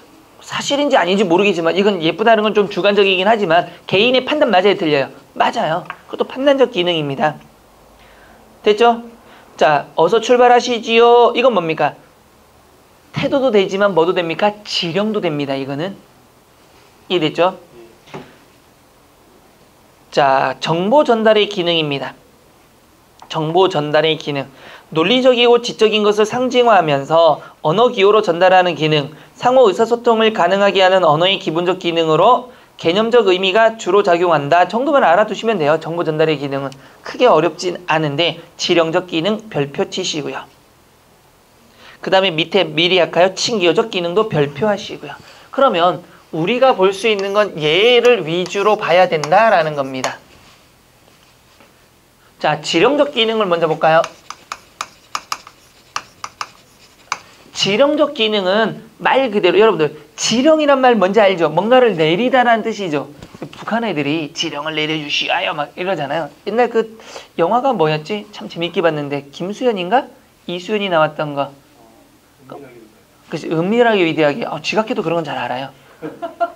사실인지 아닌지 모르겠지만 이건 예쁘다는 건 좀 주관적이긴 하지만 개인의 판단 맞아요, 틀려요? 맞아요. 그것도 판단적 기능입니다. 됐죠? 자, 어서 출발하시지요. 이건 뭡니까? 태도도 되지만 뭐도 됩니까? 지령도 됩니다. 이거는. 이해됐죠? 자, 정보 전달의 기능입니다. 정보 전달의 기능. 논리적이고 지적인 것을 상징화하면서 언어 기호로 전달하는 기능. 상호 의사소통을 가능하게 하는 언어의 기본적 기능으로 개념적 의미가 주로 작용한다. 정도만 알아두시면 돼요. 정보 전달의 기능은. 크게 어렵진 않은데 지령적 기능 별표 치시고요. 그 다음에 밑에 미리 할까요? 칭기어적 기능도 별표하시고요. 그러면 우리가 볼 수 있는 건 얘를 위주로 봐야 된다라는 겁니다. 자, 지령적 기능을 먼저 볼까요? 지령적 기능은 말 그대로 여러분들 지령이란 말 뭔지 알죠? 뭔가를 내리다라는 뜻이죠. 북한 애들이 지령을 내려주시아요 막 이러잖아요. 옛날 그 영화가 뭐였지? 참 재밌게 봤는데 김수현인가? 이수연이 나왔던 거. 그치, 은밀하게 위대하게. 지각해도 그런 건 잘 알아요.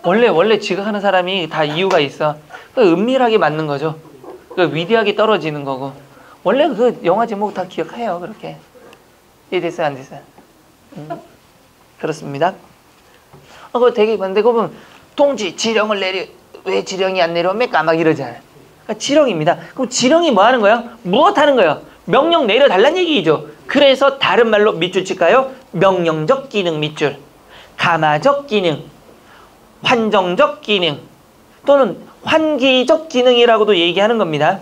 원래 지각하는 사람이 다 이유가 있어. 은밀하게 맞는 거죠. 위대하게 떨어지는 거고. 원래 그 영화 제목 다 기억해요. 그렇게. 이해됐어요? 안 됐어요? 그렇습니다. 그거 되게 근데 그거 보면 동지 지령을 왜 지령이 안 내려옵니까? 막 이러잖아요. 그러니까 지령입니다. 그럼 지령이 뭐 하는 거예요? 무엇 하는 거예요? 명령 내려달라는 얘기죠. 그래서 다른 말로 밑줄 칠까요? 명령적 기능 밑줄, 감화적 기능, 환정적 기능 또는 환기적 기능이라고도 얘기하는 겁니다.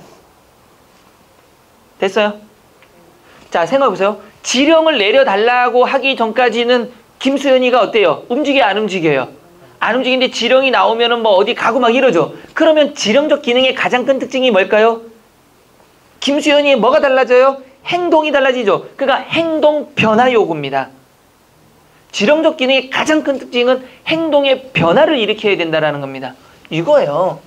됐어요? 자, 생각해보세요. 지령을 내려달라고 하기 전까지는 김수현이가 어때요? 움직여요? 안 움직여요? 안 움직이는데 지령이 나오면은 뭐 어디 가고 막 이러죠. 그러면 지령적 기능의 가장 큰 특징이 뭘까요? 김수현이 뭐가 달라져요? 행동이 달라지죠. 그러니까 행동 변화 요구입니다. 지령적 기능의 가장 큰 특징은 행동의 변화를 일으켜야 된다는 겁니다. 이거예요.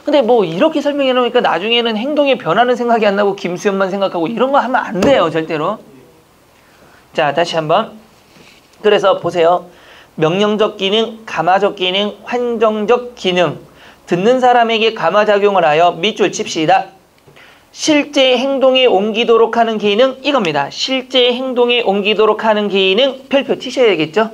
근데 뭐 이렇게 설명해 놓으니까 나중에는 행동의 변화는 생각이 안 나고 김수현만 생각하고 이런 거 하면 안 돼요. 절대로. 자, 다시 한번. 그래서 보세요. 명령적 기능, 감화적 기능, 환정적 기능. 듣는 사람에게 감화작용을 하여 밑줄 칩시다. 실제 행동에 옮기도록 하는 기능 이겁니다. 실제 행동에 옮기도록 하는 기능 별표 치셔야겠죠.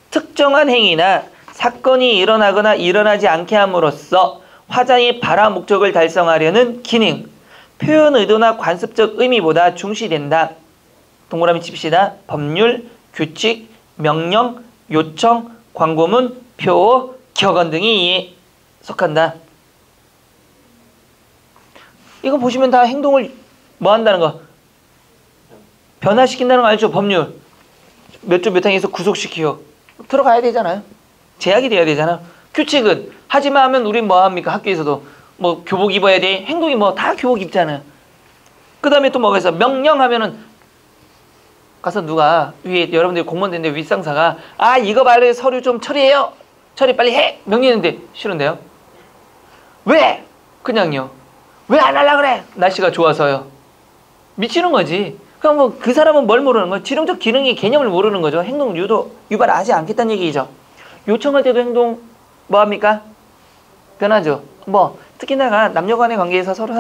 특정한 행위나 사건이 일어나거나 일어나지 않게 함으로써 화자의 발화 목적을 달성하려는 기능. 표현 의도나 관습적 의미보다 중시된다. 동그라미 칩시다. 법률, 규칙, 명령, 요청, 광고문, 표어, 격언 등이 이에 속한다. 이거 보시면 다 행동을 뭐 한다는 거? 변화시킨다는 거 알죠? 법률. 몇 조 몇 항에서 구속시키고 들어가야 되잖아요. 제약이 돼야 되잖아. 규칙은 하지마 하면 우린 뭐 합니까? 학교에서도 뭐 교복 입어야 돼. 행동이 뭐 다 교복 입잖아요. 그 다음에 또 뭐가 있어? 명령하면은 가서 누가 위에 여러분들이 공무원 됐는데 윗상사가 이거 말을 서류 좀 처리해요. 처리 빨리 해! 명령했는데 싫은데요? 왜? 그냥요. 왜 안 하려고 그래? 날씨가 좋아서요. 미치는 거지. 그럼 뭐 그 사람은 뭘 모르는 거야? 지령적 기능의 개념을 모르는 거죠. 행동 유발하지 않겠다는 얘기죠. 요청할 때도 행동 뭐합니까? 변하죠. 뭐 특히나 남녀 간의 관계에서 서로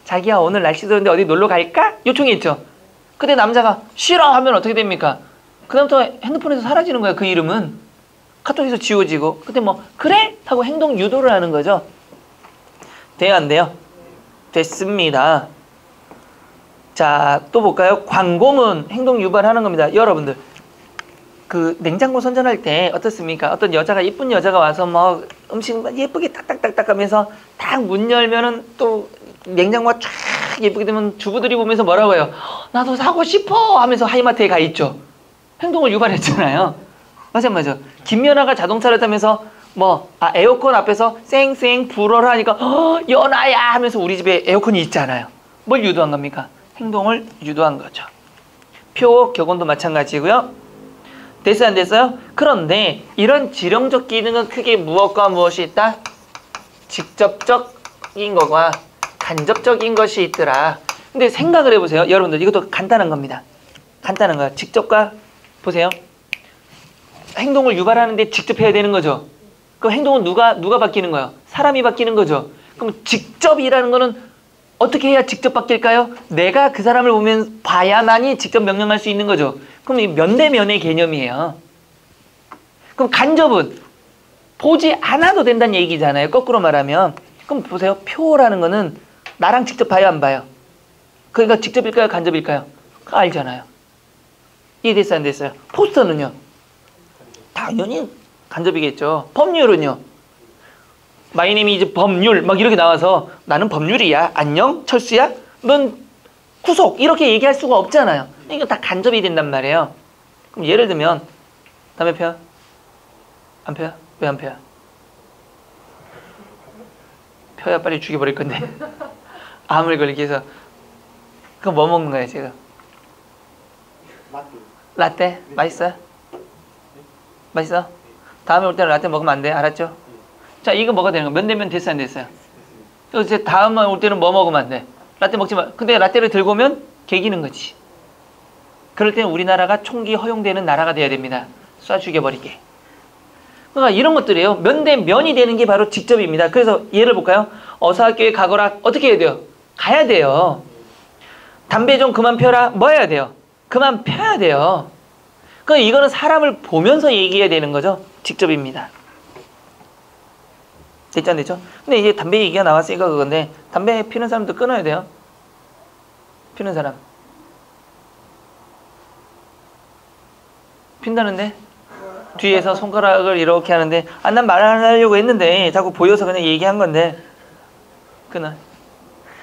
자기야 오늘 날씨 좋은데 어디 놀러 갈까? 요청했죠. 근데 남자가 싫어 하면 어떻게 됩니까? 그다음부터 핸드폰에서 사라지는 거야. 그 이름은 카톡에서 지워지고. 근데 뭐 그래? 하고 행동 유도를 하는 거죠. 돼요 안 돼요? 됐습니다. 자, 또 볼까요? 광고문 행동 유발하는 겁니다. 여러분들 그 냉장고 선전할 때 어떻습니까? 어떤 여자가 예쁜 여자가 와서 뭐 음식 예쁘게 딱딱딱딱 하면서 딱 문 열면은 또 냉장고가 쫙 예쁘게 되면 주부들이 보면서 뭐라고 해요? 나도 사고 싶어 하면서 하이마트에 가 있죠. 행동을 유발했잖아요. 맞아. 김연아가 자동차를 타면서 에어컨 앞에서 쌩쌩 불어라 하니까 연아야 하면서 우리 집에 에어컨이 있잖아요. 뭘 유도한 겁니까? 행동을 유도한 거죠. 표 격언도 마찬가지고요. 됐어요 안 됐어요? 그런데 이런 지령적 기능은 크게 무엇과 무엇이 있다? 직접적인 것과 간접적인 것이 있더라. 근데 생각을 해보세요. 여러분들 이것도 간단한 겁니다. 간단한 거야. 직접과 보세요. 행동을 유발하는데 직접 해야 되는 거죠. 그럼 행동은 누가 바뀌는 거예요? 사람이 바뀌는 거죠. 그럼 직접이라는 거는 어떻게 해야 직접 바뀔까요? 내가 그 사람을 보면 봐야만이 직접 명령할 수 있는 거죠. 그럼 이 면대면의 개념이에요. 그럼 간접은 보지 않아도 된다는 얘기잖아요. 거꾸로 말하면. 그럼 보세요. 표라는 거는 나랑 직접 봐요, 안 봐요? 그러니까 직접일까요? 간접일까요? 알잖아요. 이해됐어요, 안 됐어요? 포스터는요? 당연히 간접이겠죠. 법률은요? 마이 네임 이즈 법률 막 이렇게 나와서 나는 법률이야. 안녕? 철수야? 넌 구속 이렇게 얘기할 수가 없잖아요. 이거 다 간접이 된단 말이에요. 그럼 예를 들면 담배 펴? 안 펴요? 왜 안 펴요? 펴야 빨리 죽여버릴 건데. 암을 걸리게 해서. 그럼 뭐 먹는 거예요 지금? 라떼? 맛있어요? 맛있어? 다음에 올 때는 라떼 먹으면 안 돼. 알았죠? 자, 이거 먹어야 되는 거. 면 되면 됐어요, 안 됐어요? 그래서 이제 다음에 올 때는 뭐 먹으면 안 돼? 라떼 먹지 마. 근데 라떼를 들고 오면 개기는 거지. 그럴 때는 우리나라가 총기 허용되는 나라가 돼야 됩니다. 쏴 죽여버리게. 그러니까 이런 것들이에요. 면 대 면이 되는 게 바로 직접입니다. 그래서 예를 볼까요? 어서 학교에 가거라. 어떻게 해야 돼요? 가야 돼요. 담배 좀 그만 펴라. 뭐 해야 돼요? 그만 펴야 돼요. 그러니까 이거는 사람을 보면서 얘기해야 되는 거죠. 직접입니다. 됐죠, 안 됐죠? 근데 이제 담배 얘기가 나왔으니까 그건데 담배 피는 사람도 끊어야 돼요. 피는 사람. 핀다는데? 뒤에서 손가락을 이렇게 하는데 난 말 안 하려고 했는데 자꾸 보여서 그냥 얘기한 건데 끊어.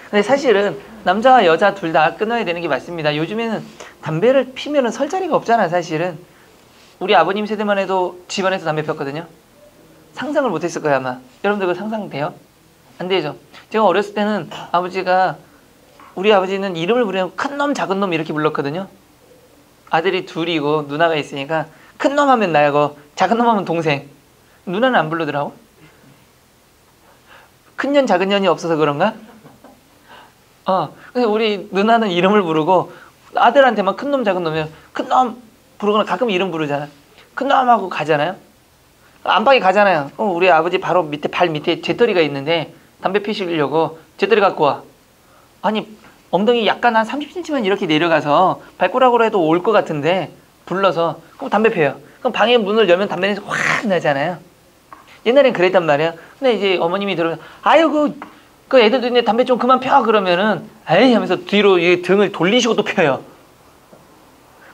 근데 사실은 남자와 여자 둘 다 끊어야 되는 게 맞습니다. 요즘에는 담배를 피면은 설 자리가 없잖아 사실은. 우리 아버님 세대만 해도 집안에서 담배 폈거든요. 상상을 못했을 거야 아마. 여러분들 그거 상상돼요? 안 되죠? 제가 어렸을 때는 우리 아버지는 이름을 부르면 큰 놈 작은 놈 이렇게 불렀거든요. 아들이 둘이고 누나가 있으니까 큰 놈 하면 나고 작은 놈 하면 동생. 누나는 안 부르더라고. 큰 년 작은 년이 없어서 그런가? 근데 우리 누나는 이름을 부르고 아들한테만 큰 놈 작은 놈이면 큰 놈 부르거나 가끔 이름 부르잖아. 큰 놈 하고 가잖아요. 안방에 가잖아요. 우리 아버지 바로 밑에 발 밑에 재떨이가 있는데 담배 피시려고 재떨이 갖고 와. 아니 엉덩이 약간 한 30cm만 이렇게 내려가서 발가락으로 해도 올 것 같은데 불러서 그럼 담배 펴요. 그럼 방에 문을 열면 담배 냄새 확 나잖아요. 옛날엔 그랬단 말이에요. 근데 이제 어머님이 들으면 아유 그 애들도 있는데 담배 좀 그만 펴 그러면은 에이 하면서 뒤로 이 등을 돌리시고 또 펴요.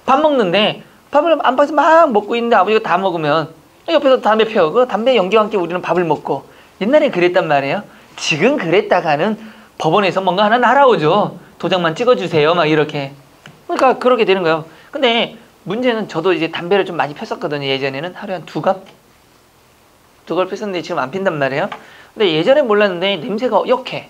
밥 먹는데 밥을 안방에서 막 먹고 있는데 아버지가 다 먹으면 옆에서 담배 펴. 그 담배 연기와 함께 우리는 밥을 먹고. 옛날엔 그랬단 말이에요. 지금 그랬다가는 법원에서 뭔가 하나 날아오죠. 도장만 찍어주세요. 막 이렇게. 그러니까 그렇게 되는 거예요. 근데 문제는 저도 이제 담배를 좀 많이 폈었거든요. 예전에는 하루에 한 2갑? 2갑 폈었는데 지금 안 핀단 말이에요. 근데 예전에 몰랐는데 냄새가 역해.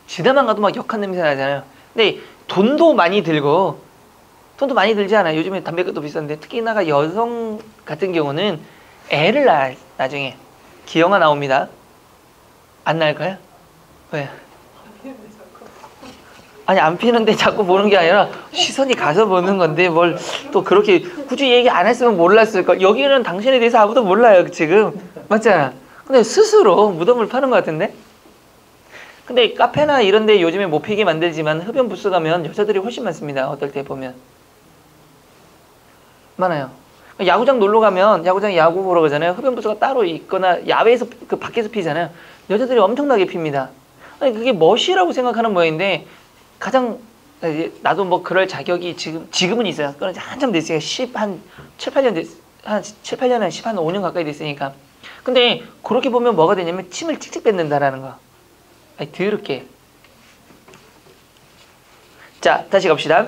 지나만 가도 막 역한 냄새 나잖아요. 근데 돈도 많이 들지 않아요. 요즘에 담배값도 비싼데 특히나 여성 같은 경우는 애를 낳아 나중에 기형아 나옵니다. 안 낳을까요? 왜? 아니 안 피는데 자꾸 보는 게 아니라 시선이 가서 보는 건데 뭘 또 그렇게 굳이 얘기 안 했으면 몰랐을 걸. 여기는 당신에 대해서 아무도 몰라요 지금. 맞잖아. 근데 스스로 무덤을 파는 것 같은데? 근데 카페나 이런 데 요즘에 못 피게 만들지만 흡연 부스 가면 여자들이 훨씬 많습니다. 어떨 때 보면 많아요. 야구장 놀러 가면 야구장에 야구 보러 가잖아요. 흡연 부스가 따로 있거나 야외에서 그 밖에서 피잖아요. 여자들이 엄청나게 핍니다. 아니 그게 멋이라고 생각하는 모양인데 가장 나도 뭐 그럴 자격이 지금은 있어요. 그건 한참 됐으니까 한 7, 8년 한 7, 8년 한 5년 가까이 됐으니까. 근데 그렇게 보면 뭐가 되냐면 침을 찍찍 뱉는다라는 거. 아니 더럽게. 자, 다시 갑시다.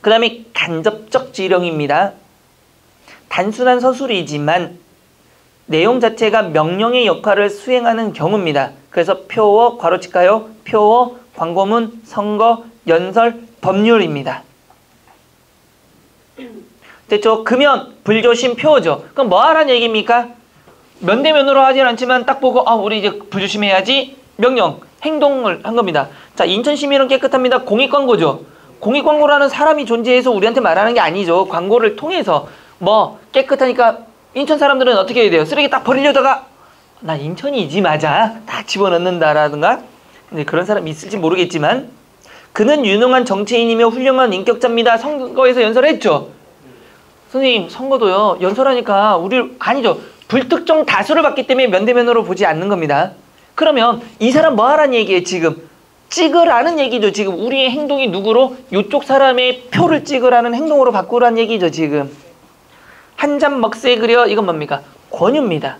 그 다음에 간접적 지령입니다. 단순한 서술이지만 내용 자체가 명령의 역할을 수행하는 경우입니다. 그래서 표어, 괄호칠까요? 표어, 광고문, 선거, 연설, 법률입니다. 됐죠? 금연, 불조심, 표어죠. 그럼 뭐 하라는 얘기입니까? 면대면으로 하진 않지만 딱 보고 우리 이제 불조심해야지 명령, 행동을 한 겁니다. 자, 인천시민은 깨끗합니다. 공익광고죠. 공익광고라는 사람이 존재해서 우리한테 말하는 게 아니죠. 광고를 통해서 뭐 깨끗하니까 인천 사람들은 어떻게 해야 돼요? 쓰레기 딱 버리려다가 난 인천이지 맞아 딱 집어넣는다라든가. 근데 그런 사람이 있을지 모르겠지만 그는 유능한 정치인이며 훌륭한 인격자입니다. 선거에서 연설했죠. 선생님 선거도요 연설하니까 우리 아니죠. 불특정 다수를 받기 때문에 면대면으로 보지 않는 겁니다. 그러면 이 사람 뭐 하라는 얘기예요 지금? 찍으라는 얘기죠. 지금 우리의 행동이 누구로? 이쪽 사람의 표를 찍으라는 행동으로 바꾸라는 얘기죠. 지금 한 잔 먹세 그려 이건 뭡니까? 권유입니다.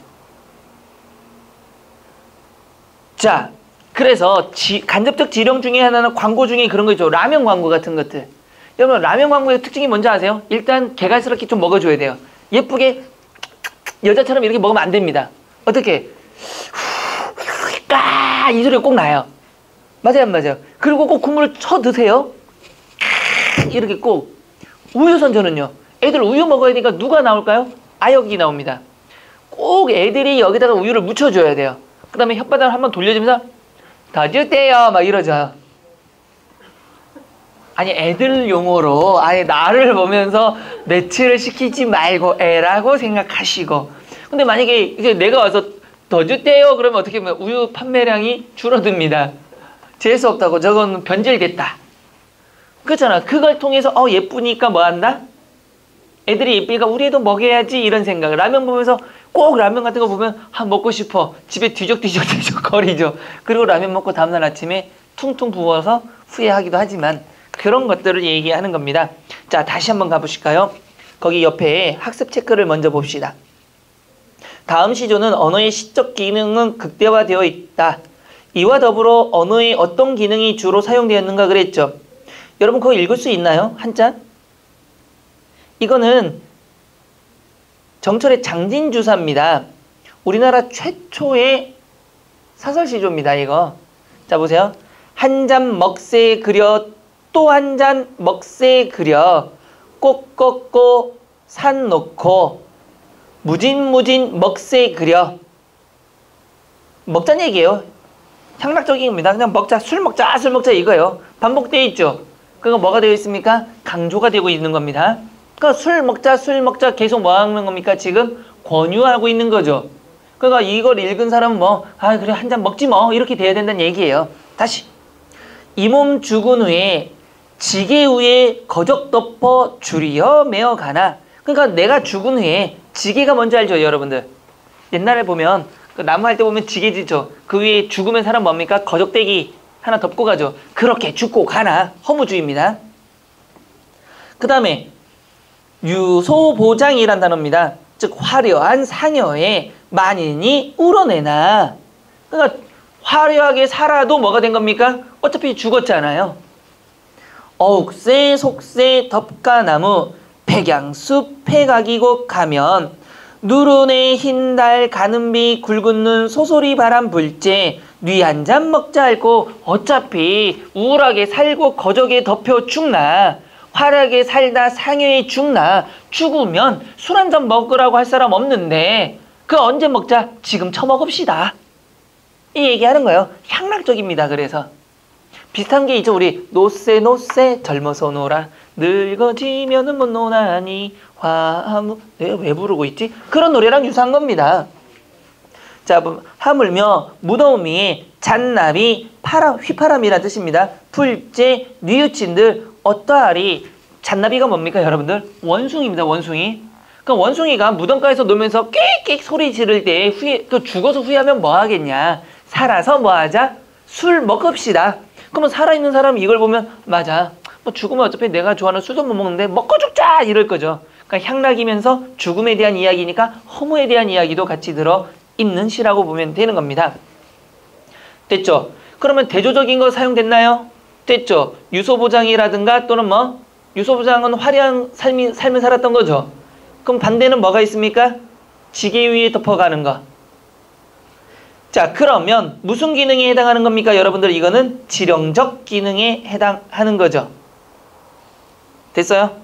자, 그래서 간접적 지령 중에 하나는 광고 중에 그런 거 있죠. 라면 광고 같은 것들. 여러분 라면 광고의 특징이 뭔지 아세요? 일단 개갈스럽게 좀 먹어줘야 돼요. 예쁘게 여자처럼 이렇게 먹으면 안 됩니다. 어떻게? 이 소리가 꼭 나요. 맞아요 안 맞아요? 그리고 꼭 국물을 쳐 드세요. 이렇게 꼭. 우유 선전은요. 애들 우유 먹어야 되니까 누가 나올까요? 아역이 나옵니다. 꼭 애들이 여기다가 우유를 묻혀줘야 돼요. 그 다음에 혓바닥을 한번 돌려주면서 더 주세요 막 이러죠. 아니 애들 용어로 아니 나를 보면서 매치를 시키지 말고 애라고 생각하시고. 근데 만약에 이제 내가 와서 더 주세요 그러면 어떻게 보면 우유 판매량이 줄어듭니다. 재수 없다고 저건 변질됐다. 그렇잖아. 그걸 통해서 예쁘니까 뭐 한다? 애들이 예쁘니까 우리 애도 먹여야지 이런 생각. 라면 보면서 꼭 라면 같은 거 보면 먹고 싶어. 집에 뒤적뒤적 거리죠. 그리고 라면 먹고 다음날 아침에 퉁퉁 부어서 후회하기도 하지만 그런 것들을 얘기하는 겁니다. 자, 다시 한번 가보실까요? 거기 옆에 학습 체크를 먼저 봅시다. 다음 시조는 언어의 시적 기능은 극대화되어 있다. 이와 더불어 언어의 어떤 기능이 주로 사용되었는가 그랬죠. 여러분 그거 읽을 수 있나요? 한자? 이거는 정철의 장진주사입니다. 우리나라 최초의 사설시조입니다. 이거. 자 보세요. 한 잔 먹세 그려 또 한 잔 먹세 그려 꽃 꺾고 산 놓고 무진무진 먹세 그려. 먹자는 얘기예요. 향락적인 겁니다. 그냥 먹자, 술 먹자 이거예요. 반복되어 있죠. 그거 뭐가 되어 있습니까? 강조가 되고 있는 겁니다. 그러니까 술 먹자 계속 뭐 하는 겁니까? 지금 권유하고 있는 거죠. 그러니까 이걸 읽은 사람은 그래 한 잔 먹지 뭐 이렇게 돼야 된다는 얘기예요. 다시 이 몸 죽은 후에 지게 위에 거적 덮어 줄이어 메어 가나. 그러니까 내가 죽은 후에 지게가 뭔지 알죠 여러분들? 옛날에 보면 그 나무 할 때 보면 지게 짓죠. 그 위에 죽으면 사람 뭡니까? 거적대기 하나 덮고 가죠. 그렇게 죽고 가나. 허무주의입니다. 그 다음에 유소보장이란 단어입니다. 즉 화려한 상여에 만인이 우러내나. 그러니까 화려하게 살아도 뭐가 된 겁니까? 어차피 죽었잖아요. 어욱새 속새 덮가나무 백양숲 패각이고 가면 누run의 흰달 가는비 굵은 눈 소소리 바람 불째 뉘 한 잔 먹자 앓고 어차피 우울하게 살고 거적에 덮여 죽나. 화려하게 살다 상여에 죽나. 죽으면 술 한잔 먹으라고 할 사람 없는데 그 언제 먹자? 지금 처먹읍시다. 이 얘기하는 거예요. 향락적입니다. 그래서 비슷한 게 있죠. 우리 노세 노세 젊어서 놀아 늙어지면은 못 노나니 화무. 내가 왜 부르고 있지? 그런 노래랑 유사한 겁니다. 자, 하물며 무더움이 잔나비 파람 휘파람이라는 뜻입니다. 풀재 뉘우친들 어떠하리. 잔나비가 뭡니까 여러분들? 원숭이입니다. 원숭이. 그러니까 원숭이가 무덤가에서 놀면서 꽥꽥 소리 지를 때 또 죽어서 후회하면 뭐 하겠냐. 살아서 뭐 하자? 술 먹읍시다. 그러면 살아있는 사람이 이걸 보면 맞아. 뭐 죽으면 어차피 내가 좋아하는 술도 못 먹는데 먹고 죽자 이럴 거죠. 그러니까 향락이면서 죽음에 대한 이야기니까 허무에 대한 이야기도 같이 들어 있는 시라고 보면 되는 겁니다. 됐죠? 그러면 대조적인 거 사용됐나요? 됐죠? 유소보장이라든가 또는 뭐 유소보장은 화려한 삶을 살았던 거죠. 그럼 반대는 뭐가 있습니까? 지게 위에 덮어가는 거. 자, 그러면 무슨 기능에 해당하는 겁니까? 여러분들 이거는 지령적 기능에 해당하는 거죠. 됐어요?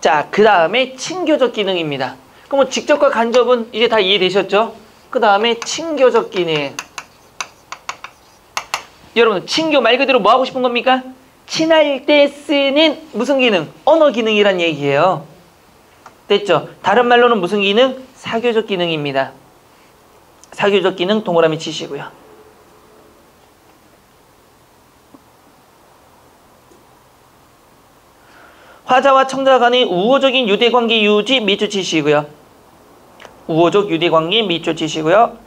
자, 그 다음에 친교적 기능입니다. 그럼 뭐 직접과 간접은 이제 다 이해되셨죠? 그 다음에 친교적 기능. 여러분 친교 말 그대로 뭐 하고 싶은 겁니까? 친할 때 쓰는 무슨 기능? 언어 기능이란 얘기예요. 됐죠? 다른 말로는 무슨 기능? 사교적 기능입니다. 사교적 기능 동그라미 치시고요. 화자와 청자 간의 우호적인 유대관계 유지 밑줄 치시고요. 우호적 유대관계 밑줄 치시고요.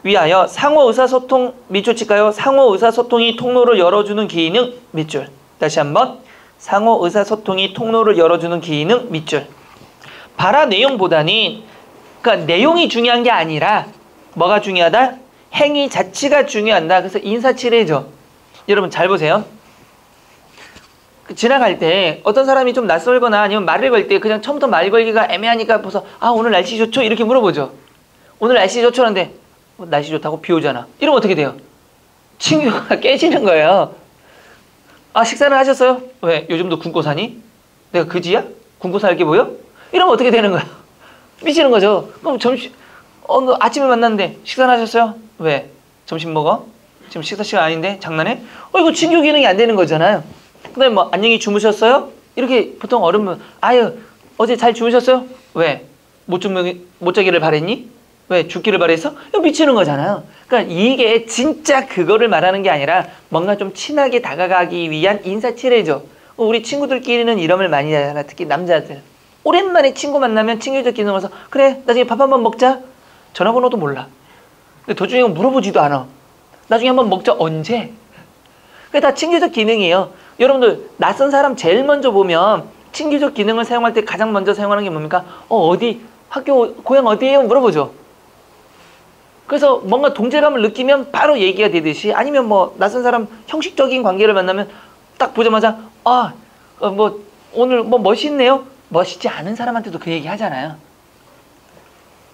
위하여 상호 의사소통 밑줄 칠까요? 상호 의사소통이 통로를 열어주는 기능 밑줄. 다시 한번 상호 의사소통이 통로를 열어주는 기능 밑줄. 발화 내용보다는 그러니까 내용이 중요한 게 아니라 뭐가 중요하다? 행위 자체가 중요하다. 그래서 인사치레죠. 여러분 잘 보세요. 지나갈 때 어떤 사람이 좀 낯설거나 아니면 말을 걸 때 그냥 처음부터 말 걸기가 애매하니까 벌써 아 오늘 날씨 좋죠? 이렇게 물어보죠. 오늘 날씨 좋죠? 하는데 날씨 좋다고 비 오잖아. 이러면 어떻게 돼요? 친구가 깨지는 거예요. 아 식사는 하셨어요? 왜? 요즘도 굶고 사니? 내가 그지야? 굶고 살게 보여? 이러면 어떻게 되는 거야? 미치는 거죠. 그럼 아침에 만났는데 식사는 하셨어요? 왜? 점심 먹어? 지금 식사 시간 아닌데? 장난해? 이거 친교 기능이 안 되는 거잖아요. 그 다음에 뭐 안녕히 주무셨어요? 이렇게 보통 어른분 아유 어제 잘 주무셨어요? 왜? 못 자기를 바랬니? 왜? 죽기를 바랬어? 이거 미치는 거잖아요. 그러니까 이게 진짜 그거를 말하는 게 아니라 뭔가 좀 친하게 다가가기 위한 인사치레죠. 우리 친구들끼리는 이름을 많이 하잖아. 특히 남자들. 오랜만에 친구 만나면 친교적 기능을 해서 그래 나중에 밥 한번 먹자. 전화번호도 몰라. 근데 도중에 물어보지도 않아. 나중에 한번 먹자. 언제? 그게 다 친교적 기능이에요. 여러분들 낯선 사람 제일 먼저 보면 친교적 기능을 사용할 때 가장 먼저 사용하는 게 뭡니까? 어디? 학교 고향 어디예요? 물어보죠. 그래서 뭔가 동질감을 느끼면 바로 얘기가 되듯이 아니면 뭐 낯선 사람 형식적인 관계를 만나면 딱 보자마자 뭐 오늘 뭐 멋있네요? 멋있지 않은 사람한테도 그 얘기 하잖아요.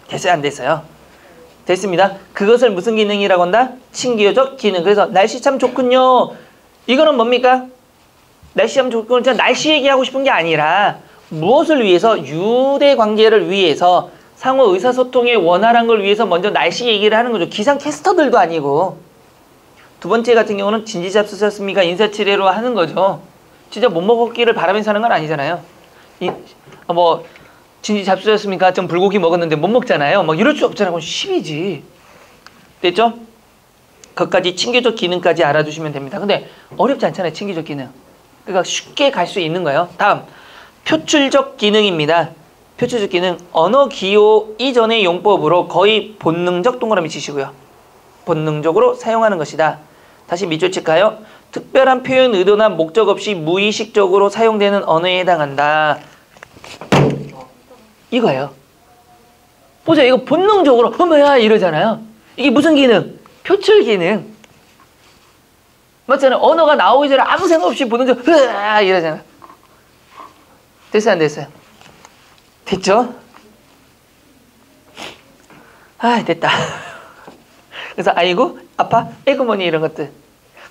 됐어요? 안 됐어요? 됐습니다. 그것을 무슨 기능이라고 한다? 친교적 기능. 그래서 날씨 참 좋군요. 이거는 뭡니까? 날씨 참 좋군요. 날씨 얘기하고 싶은 게 아니라 무엇을 위해서? 유대 관계를 위해서 상호 의사소통의 원활한 걸 위해서 먼저 날씨 얘기를 하는 거죠. 기상캐스터들도 아니고. 두 번째 같은 경우는 진지 잡수셨습니까? 인사치레로 하는 거죠. 진짜 못 먹었기를 바라면서 하는 건 아니잖아요. 뭐 진지 잡수셨습니까? 좀 불고기 먹었는데 못 먹잖아요. 뭐 이럴 수 없잖아요. 그건 10이지. 됐죠? 그것까지 친교적 기능까지 알아두시면 됩니다. 근데 어렵지 않잖아요. 친교적 기능. 그러니까 쉽게 갈 수 있는 거예요. 다음 표출적 기능입니다. 표출적 기능. 언어 기호 이전의 용법으로 거의 본능적 동그라미 치시고요. 본능적으로 사용하는 것이다. 다시 밑줄 칠까요? 특별한 표현 의도나 목적 없이 무의식적으로 사용되는 언어에 해당한다. 이거예요. 보세요. 이거 본능적으로 뭐야 이러잖아요. 이게 무슨 기능? 표출 기능. 맞잖아요. 언어가 나오기 전에 아무 생각 없이 본능적으로 이러잖아요. 됐어요? 안 됐어요? 됐죠? 됐다. 그래서 아이고 아파 에그머니 이런 것들.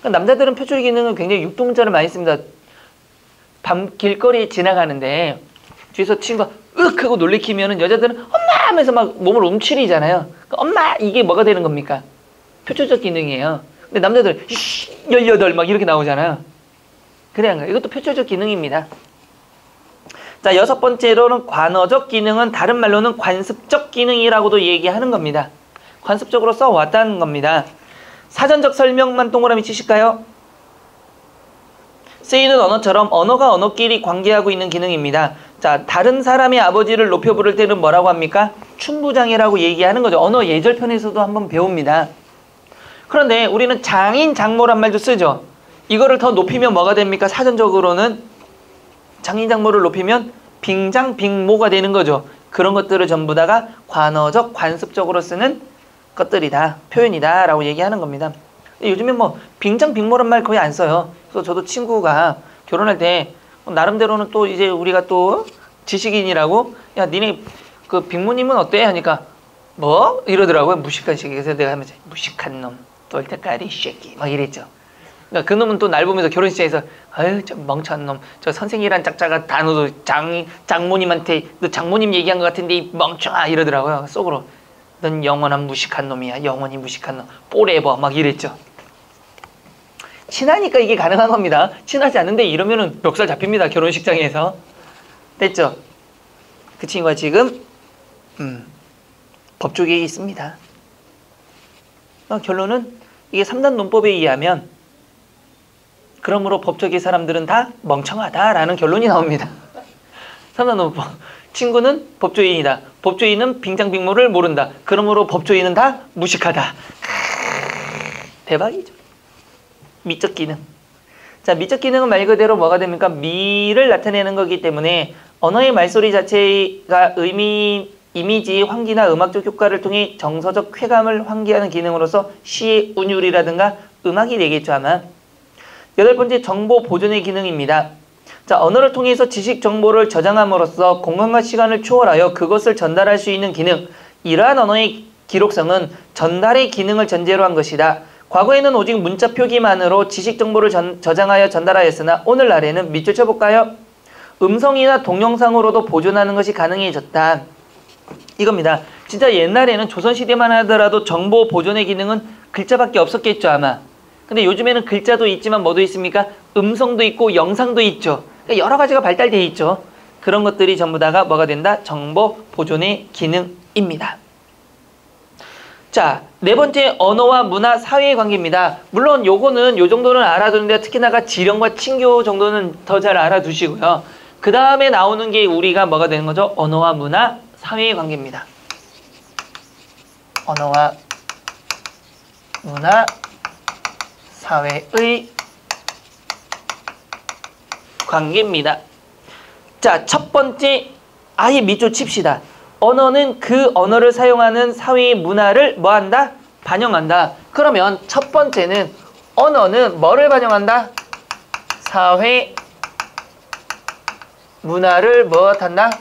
남자들은 표출 기능은 굉장히 육두문자를 많이 씁니다. 밤 길거리에 지나가는데 뒤에서 친구가 으악 하고 놀래키면은 여자들은 엄마 하면서 막 몸을 움츠리잖아요. 엄마 이게 뭐가 되는 겁니까? 표초적 기능이에요. 근데 남자들 18 막 이렇게 나오잖아요. 그래야 한가요? 이것도 표초적 기능입니다. 자, 6번째로는 관어적 기능은 다른 말로는 관습적 기능이라고도 얘기하는 겁니다. 관습적으로 써왔다는 겁니다. 사전적 설명만 동그라미 치실까요? 쓰이는 언어처럼 언어가 언어끼리 관계하고 있는 기능입니다. 자, 다른 사람의 아버지를 높여 부를 때는 뭐라고 합니까? 춘부장이라고 얘기하는 거죠. 언어 예절편에서도 한번 배웁니다. 그런데 우리는 장인, 장모란 말도 쓰죠. 이거를 더 높이면 뭐가 됩니까? 사전적으로는 장인, 장모를 높이면 빙장, 빙모가 되는 거죠. 그런 것들을 전부 다가 관어적, 관습적으로 쓰는 것들이다, 표현이다 라고 얘기하는 겁니다. 요즘에 뭐 빙장, 빙모란 말 거의 안 써요. 그래서 저도 친구가 결혼할 때 나름대로는 또 이제 우리가 또 지식인이라고 야 니네 그 빙모님은 어때? 하니까 뭐? 이러더라고요. 무식한 새끼. 그래서 내가 하면서 무식한 놈 똘때까리 새끼 막 이랬죠. 그러니까 그 놈은 또 날 보면서 결혼식장에서 아유 저 멍청한 놈 저 선생이란 짝짝아 단어도 장모님한테 너 장모님 얘기한 것 같은데 이 멍청아 이러더라고요. 속으로 넌 영원한 무식한 놈이야. 영원히 무식한 놈 포레버 막 이랬죠. 친하니까 이게 가능한 겁니다. 친하지 않은데 이러면은 멱살 잡힙니다. 결혼식장에서. 됐죠? 그 친구가 지금 법조계에 있습니다. 결론은 이게 3단 논법에 의하면 그러므로 법조계 사람들은 다 멍청하다라는 결론이 나옵니다. 3단 논법. 친구는 법조인이다. 법조인은 빙장빙모를 모른다. 그러므로 법조인은 다 무식하다. 대박이죠. 미적 기능. 자, 미적 기능은 말 그대로 뭐가 됩니까? 미를 나타내는 거기 때문에 언어의 말소리 자체가 이미지, 환기나 음악적 효과를 통해 정서적 쾌감을 환기하는 기능으로서 시의 운율이라든가 음악이 되겠죠, 아마. 8번째, 정보 보존의 기능입니다. 자, 언어를 통해서 지식 정보를 저장함으로써 공간과 시간을 초월하여 그것을 전달할 수 있는 기능. 이러한 언어의 기록성은 전달의 기능을 전제로 한 것이다. 과거에는 오직 문자 표기만으로 지식 정보를 저장하여 전달하였으나 오늘날에는 밑줄 쳐볼까요? 음성이나 동영상으로도 보존하는 것이 가능해졌다. 이겁니다. 진짜 옛날에는 조선시대만 하더라도 정보 보존의 기능은 글자밖에 없었겠죠, 아마. 근데 요즘에는 글자도 있지만 뭐도 있습니까? 음성도 있고 영상도 있죠. 그러니까 여러 가지가 발달되어 있죠. 그런 것들이 전부 다가 뭐가 된다? 정보 보존의 기능입니다. 자, 4번째, 언어와 문화, 사회의 관계입니다. 물론 요거는 요 정도는 알아두는데 특히나가 지령과 친교 정도는 더 잘 알아두시고요. 그 다음에 나오는 게 우리가 뭐가 되는 거죠? 언어와 문화, 사회의 관계입니다. 언어와 문화, 사회의 관계입니다. 자, 첫 번째, 아예 밑줄 칩시다. 언어는 그 언어를 사용하는 사회의 문화를 뭐한다? 반영한다. 그러면 첫 번째는 언어는 뭐를 반영한다? 사회 문화를 무엇한다?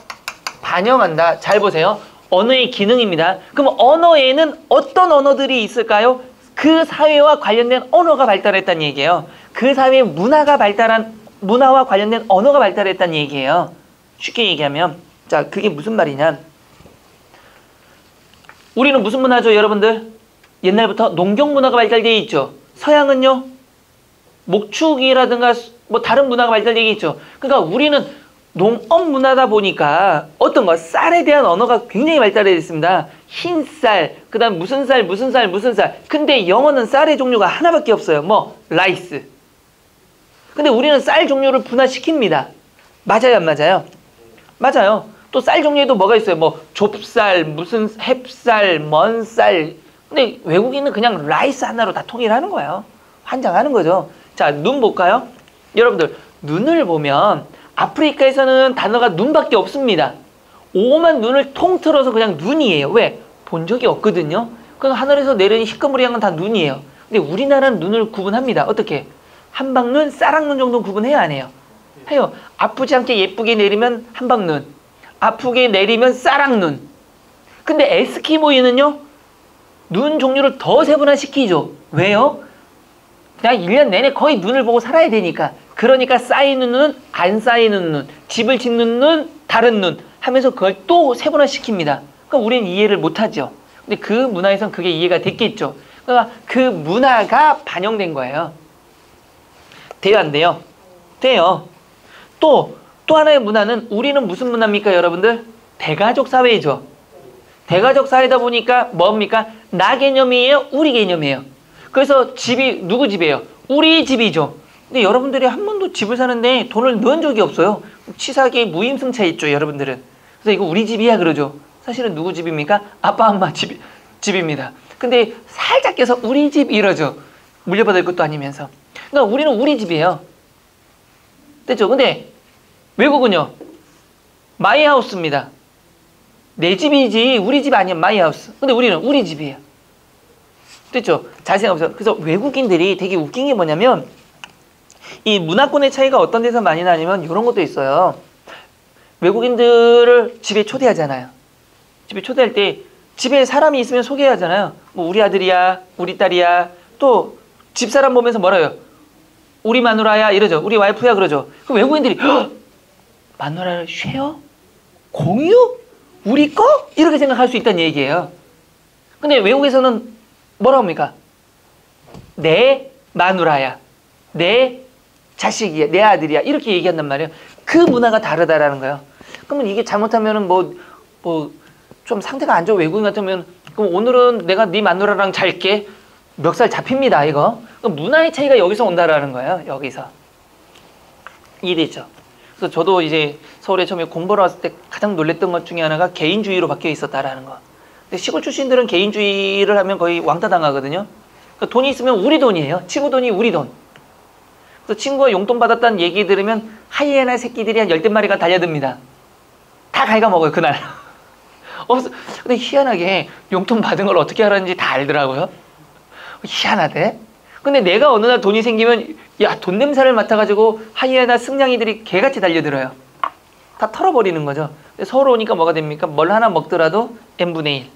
반영한다. 잘 보세요. 언어의 기능입니다. 그럼 언어에는 어떤 언어들이 있을까요? 그 사회와 관련된 언어가 발달했다는 얘기예요. 그 사회의 문화와 관련된 언어가 발달했다는 얘기예요. 쉽게 얘기하면 자, 그게 무슨 말이냐? 우리는 무슨 문화죠, 여러분들? 옛날부터 농경 문화가 발달되어 있죠. 서양은요, 목축이라든가 뭐 다른 문화가 발달되어 있죠. 그러니까 우리는 농업 문화다 보니까 어떤 거, 쌀에 대한 언어가 굉장히 발달되어 있습니다. 흰쌀, 그 다음 무슨 쌀, 무슨 쌀, 무슨 쌀. 근데 영어는 쌀의 종류가 하나밖에 없어요. 뭐 라이스. 근데 우리는 쌀 종류를 분화시킵니다. 맞아요, 안 맞아요? 맞아요. 또 쌀 종류에도 뭐가 있어요? 뭐 좁쌀, 무슨 햅쌀, 먼쌀. 근데 외국인은 그냥 라이스 하나로 다 통일하는 거예요. 환장하는 거죠. 자, 눈 볼까요? 여러분들, 눈을 보면 아프리카에서는 단어가 눈밖에 없습니다. 오만 눈을 통틀어서 그냥 눈이에요. 왜? 본 적이 없거든요. 그럼 하늘에서 내리는 희끄무리한 건 다 눈이에요. 근데 우리나라는 눈을 구분합니다. 어떻게? 한방눈, 쌀랑눈 정도는 구분해야 안 해요? 해요. 아프지 않게 예쁘게 내리면 한방눈, 아프게 내리면 쌀랑눈. 근데 에스키모인은요, 눈 종류를 더 세분화시키죠. 왜요? 그냥 1년 내내 거의 눈을 보고 살아야 되니까. 그러니까 쌓이는 눈, 안 쌓이는 눈, 집을 짓는 눈, 다른 눈 하면서 그걸 또 세분화시킵니다. 그러니까 우리는 이해를 못하죠. 근데 그 문화에선 그게 이해가 됐겠죠. 그러니까 그 문화가 반영된 거예요. 돼요, 안 돼요? 돼요. 또 하나의 문화는 우리는 무슨 문화입니까, 여러분들? 대가족 사회죠. 대가족 사회다 보니까 뭡니까? 나 개념이에요? 우리 개념이에요? 그래서 집이 누구 집이에요? 우리 집이죠. 근데 여러분들이 한 번도 집을 사는데 돈을 넣은 적이 없어요. 치사하게 무임승차 있죠, 여러분들은. 그래서 이거 우리 집이야 그러죠. 사실은 누구 집입니까? 아빠, 엄마 집입니다. 근데 살짝 껴서 우리 집 이러죠. 물려받을 것도 아니면서. 그러니까 우리는 우리 집이에요. 됐죠? 근데 외국은요, 마이하우스입니다. 내 집이지 우리 집 아니야, 마이하우스. 근데 우리는 우리 집이에요. 됐죠? 잘 생각해보세요. 그래서 외국인들이 되게 웃긴 게 뭐냐면 이 문화권의 차이가 어떤 데서 많이 나냐면 이런 것도 있어요. 외국인들을 집에 초대하잖아요. 집에 초대할 때 집에 사람이 있으면 소개하잖아요. 뭐 우리 아들이야, 우리 딸이야. 또 집사람 보면서 뭐라요? 우리 마누라야 이러죠. 우리 와이프야 그러죠. 그럼 외국인들이 마누라를 쉐어? 공유? 우리 거? 이렇게 생각할 수 있다는 얘기예요. 근데 외국에서는 뭐라고 합니까? 내 마누라야. 내 자식이야. 내 아들이야. 이렇게 얘기한단 말이에요. 그 문화가 다르다라는 거예요. 그러면 이게 잘못하면은 좀 상태가 안 좋은 외국인 같으면 그럼 오늘은 내가 네 마누라랑 잘게. 멱살 잡힙니다, 이거. 문화의 차이가 여기서 온다라는 거예요. 여기서. 이해됐죠? 그래서 저도 이제 서울에 처음에 공부를 왔을 때 가장 놀랬던 것 중에 하나가 개인주의로 바뀌어 있었다라는 거. 근데 시골 출신들은 개인주의를 하면 거의 왕따 당하거든요. 그러니까 돈이 있으면 우리 돈이에요. 친구 돈이 우리 돈. 그래서 친구가 용돈 받았다는 얘기 들으면 하이에나 새끼들이 한 10마리가 달려듭니다. 다 갉아먹어요, 그날. 근데 희한하게 용돈 받은 걸 어떻게 하라는지 다 알더라고요. 희한하대. 근데 내가 어느 날 돈이 생기면 야, 돈 냄새를 맡아가지고 하이에나 승냥이들이 개같이 달려들어요. 다 털어버리는 거죠. 서울 오니까 뭐가 됩니까? 뭘 하나 먹더라도 n분의 1.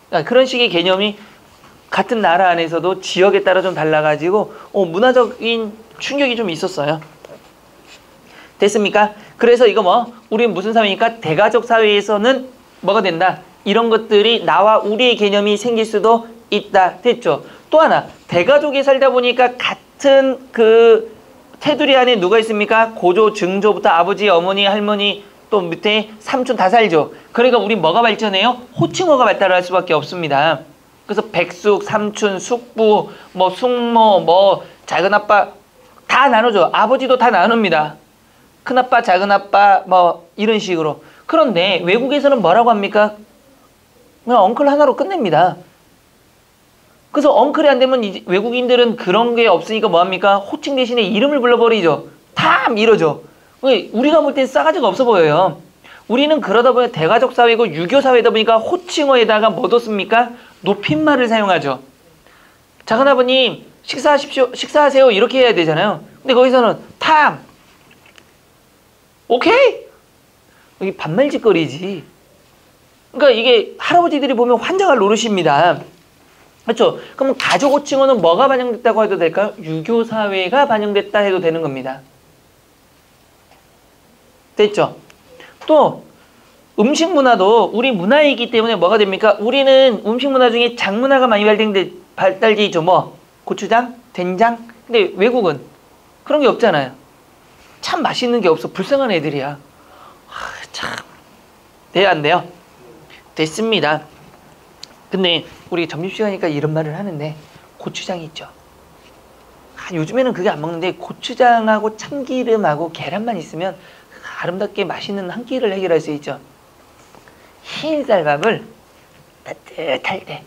그러니까 그런 식의 개념이 같은 나라 안에서도 지역에 따라 좀 달라가지고 문화적인 충격이 좀 있었어요. 됐습니까? 그래서 이거 우리는 무슨 사회니까 대가족 사회에서는 뭐가 된다? 이런 것들이 나와 우리의 개념이 생길 수도 있다. 됐죠? 또 하나, 대가족에 살다 보니까 같은 그 테두리 안에 누가 있습니까? 고조, 증조부터 아버지, 어머니, 할머니, 또 밑에 삼촌 다 살죠. 그러니까 우리 뭐가 발전해요? 호칭어가 발달할 수밖에 없습니다. 그래서 백숙, 삼촌, 숙부, 숙모, 작은아빠 다 나누죠. 아버지도 다 나눕니다. 큰아빠, 작은아빠 이런 식으로. 그런데 외국에서는 뭐라고 합니까? 그냥 엉클 하나로 끝냅니다. 그래서 엉클이 안 되면 이제 외국인들은 그런 게 없으니까 뭐합니까? 호칭 대신에 이름을 불러버리죠. 다 이러죠. 우리가 볼 땐 싸가지가 없어 보여요. 우리는 그러다 보니 대가족 사회고 유교 사회다 보니까 호칭어에다가 뭐 뒀습니까? 높임말을 사용하죠. 작은아버님 식사하십시오. 식사하세요. 이렇게 해야 되잖아요. 근데 거기서는 탐. 오케이? 여기 반말짓거리지. 그러니까 이게 할아버지들이 보면 환장할 노릇입니다. 그렇죠? 그럼 가족 호칭어는 뭐가 반영됐다고 해도 될까요? 유교 사회가 반영됐다 해도 되는 겁니다. 됐죠? 또 음식 문화도 우리 문화이기 때문에 뭐가 됩니까? 우리는 음식 문화 중에 장 문화가 많이 발달돼 있죠. 고추장, 된장. 근데 외국은 그런 게 없잖아요. 참 맛있는 게 없어. 불쌍한 애들이야. 참. 돼요, 안 돼요? 됐습니다. 근데 우리 점심시간이니까 이런 말을 하는데 고추장이 있죠. 요즘에는 그게 안 먹는데 고추장하고 참기름하고 계란만 있으면 아름답게 맛있는 한 끼를 해결할 수 있죠. 흰 쌀밥을 따뜻할 때,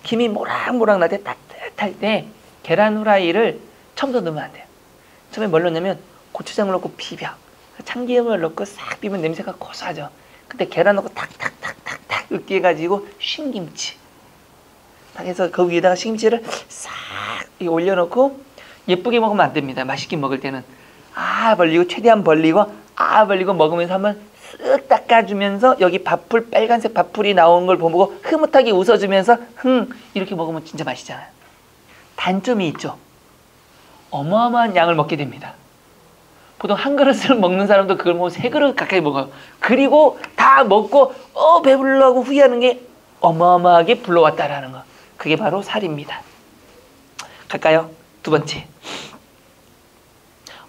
김이 모락모락 날 때 따뜻할 때 계란 후라이를 처음부터 넣으면 안 돼요. 처음에 뭘 넣냐면 고추장을 넣고 비벼. 참기름을 넣고 싹 비면 냄새가 고소하죠. 그때 계란 넣고 탁탁탁탁탁 으깨가지고 신김치. 딱 해서 그 위에다가 신김치를 싹 올려놓고 예쁘게 먹으면 안 됩니다. 맛있게 먹을 때는. 벌리고 최대한 벌리고 벌리고 먹으면서 한번 쓱 닦아주면서 여기 밥풀 빨간색 밥풀이 나오는 걸 보고 흐뭇하게 웃어주면서 이렇게 먹으면 진짜 맛있잖아요. 단점이 있죠. 어마어마한 양을 먹게 됩니다. 보통 한 그릇을 먹는 사람도 그걸 뭐 3그릇 가까이 먹어요. 그리고 다 먹고 배불러하고 후회하는 게 어마어마하게 불러왔다라는 거. 그게 바로 살입니다. 갈까요? 두 번째.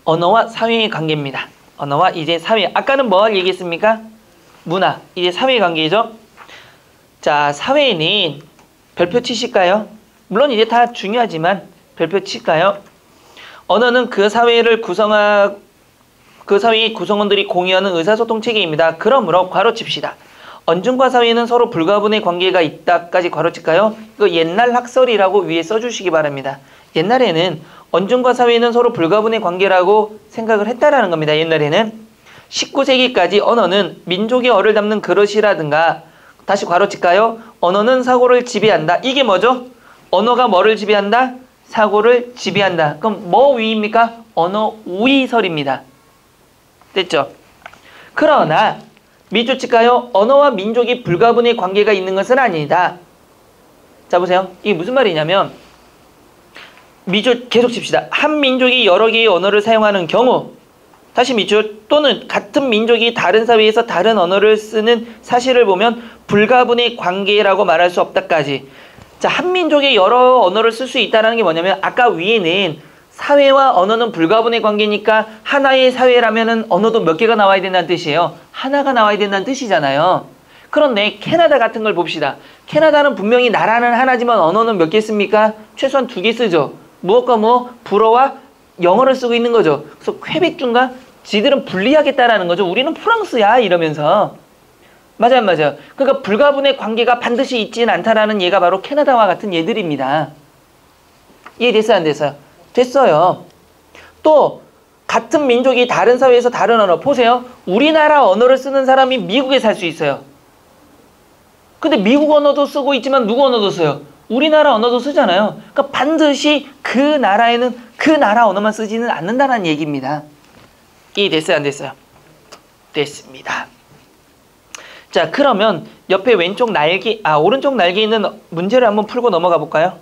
언어와 사회의 관계입니다. 언어와 이제 사회. 아까는 뭐 얘기했습니까? 문화. 이제 사회 관계죠. 자, 사회는 별표 치실까요? 물론 이제 다 중요하지만 별표 칠까요? 언어는 그 사회의 구성원들이 공유하는 의사소통 체계입니다. 그러므로 괄호 칩시다. 언중과 사회는 서로 불가분의 관계가 있다까지 괄호 칠까요? 이거 옛날 학설이라고 위에 써주시기 바랍니다. 옛날에는 언중과 사회는 서로 불가분의 관계라고 생각을 했다라는 겁니다. 옛날에는 19세기까지 언어는 민족의 어를 담는 그릇이라든가 다시 괄호 칠까요? 언어는 사고를 지배한다. 이게 뭐죠? 언어가 뭐를 지배한다? 사고를 지배한다. 그럼 뭐 위입니까? 언어 우위설입니다. 됐죠? 그러나 밑줄 칠까요? 언어와 민족이 불가분의 관계가 있는 것은 아니다. 자 보세요. 이게 무슨 말이냐면 밑줄 계속 칩시다. 한 민족이 여러 개의 언어를 사용하는 경우 다시 밑줄 또는 같은 민족이 다른 사회에서 다른 언어를 쓰는 사실을 보면 불가분의 관계라고 말할 수 없다까지. 자, 한 민족이 여러 언어를 쓸 수 있다는 게 뭐냐면 아까 위에는 사회와 언어는 불가분의 관계니까 하나의 사회라면은 언어도 몇 개가 나와야 된다는 뜻이에요. 하나가 나와야 된다는 뜻이잖아요. 그런데 캐나다 같은 걸 봅시다. 캐나다는 분명히 나라는 하나지만 언어는 몇 개 씁니까? 최소한 2개 쓰죠. 무엇과 뭐? 불어와 영어를 쓰고 있는 거죠. 그래서 퀘벡주인가? 지들은 분리하겠다라는 거죠. 우리는 프랑스야 이러면서. 맞아요, 맞아요. 그러니까 불가분의 관계가 반드시 있지는 않다라는 얘가 바로 캐나다와 같은 얘들입니다. 이해됐어요, 안 됐어요? 됐어요. 또 같은 민족이 다른 사회에서 다른 언어. 보세요. 우리나라 언어를 쓰는 사람이 미국에 살 수 있어요. 근데 미국 언어도 쓰고 있지만 누구 언어도 써요? 우리나라 언어도 쓰잖아요. 그러니까 반드시 그 나라에는 그 나라 언어만 쓰지는 않는다는 얘기입니다. 이해됐어요, 안 됐어요? 됐습니다. 자, 그러면 옆에 왼쪽 날개, 오른쪽 날개에 있는 문제를 한번 풀고 넘어가 볼까요?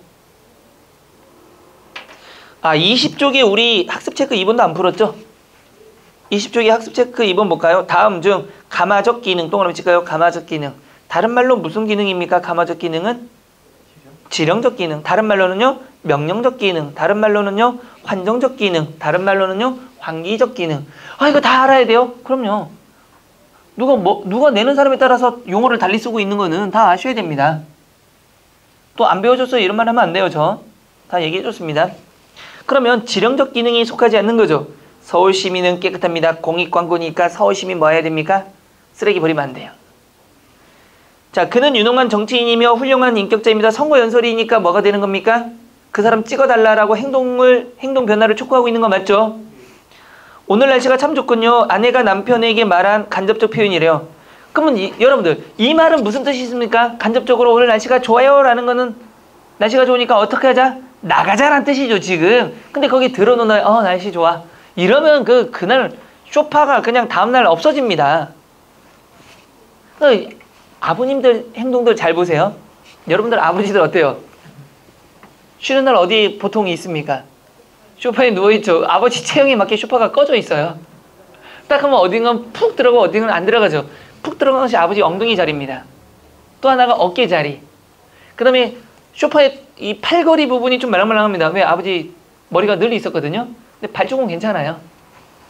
20쪽에 우리 학습체크 2번도 안 풀었죠? 20쪽에 학습체크 2번 볼까요? 다음 중 가마적 기능, 동그라미 칠까요? 가마적 기능. 다른 말로 무슨 기능입니까? 가마적 기능은? 지령적 기능. 다른 말로는요? 명령적 기능. 다른 말로는요? 환정적 기능. 다른 말로는요? 환기적 기능. 이거 다 알아야 돼요? 그럼요. 누가 내는 사람에 따라서 용어를 달리 쓰고 있는 거는 다 아셔야 됩니다. 또 안 배워줬어요 이런 말 하면 안 돼요. 저 다 얘기해줬습니다. 그러면 지령적 기능이 속하지 않는 거죠. 서울시민은 깨끗합니다. 공익광고니까 서울시민 뭐 해야 됩니까? 쓰레기 버리면 안 돼요. 자, 그는 유능한 정치인이며 훌륭한 인격자입니다. 선거 연설이니까 뭐가 되는 겁니까? 그 사람 찍어달라고 행동 변화를 촉구하고 있는 거 맞죠? 오늘 날씨가 참 좋군요. 아내가 남편에게 말한 간접적 표현이래요. 그러면 여러분들 이 말은 무슨 뜻이 있습니까? 간접적으로 오늘 날씨가 좋아요 라는 거는 날씨가 좋으니까 어떻게 하자? 나가자라는 뜻이죠 지금. 근데 거기 들어놓는 날씨 좋아 이러면 그날 쇼파가 그냥 다음날 없어집니다. 아버님들 행동들 잘 보세요. 여러분들 아버지들 어때요? 쉬는 날 어디 보통 있습니까? 소파에 누워있죠. 아버지 체형에 맞게 소파가 꺼져 있어요. 딱 하면 어딘가 푹 들어가고 어딘가 안 들어가죠. 푹 들어간 것이 아버지 엉덩이 자리입니다. 또 하나가 어깨 자리. 그 다음에 소파의 이 팔걸이 부분이 좀 말랑말랑합니다. 왜? 아버지 머리가 늘 있었거든요. 근데 발쪽은 괜찮아요.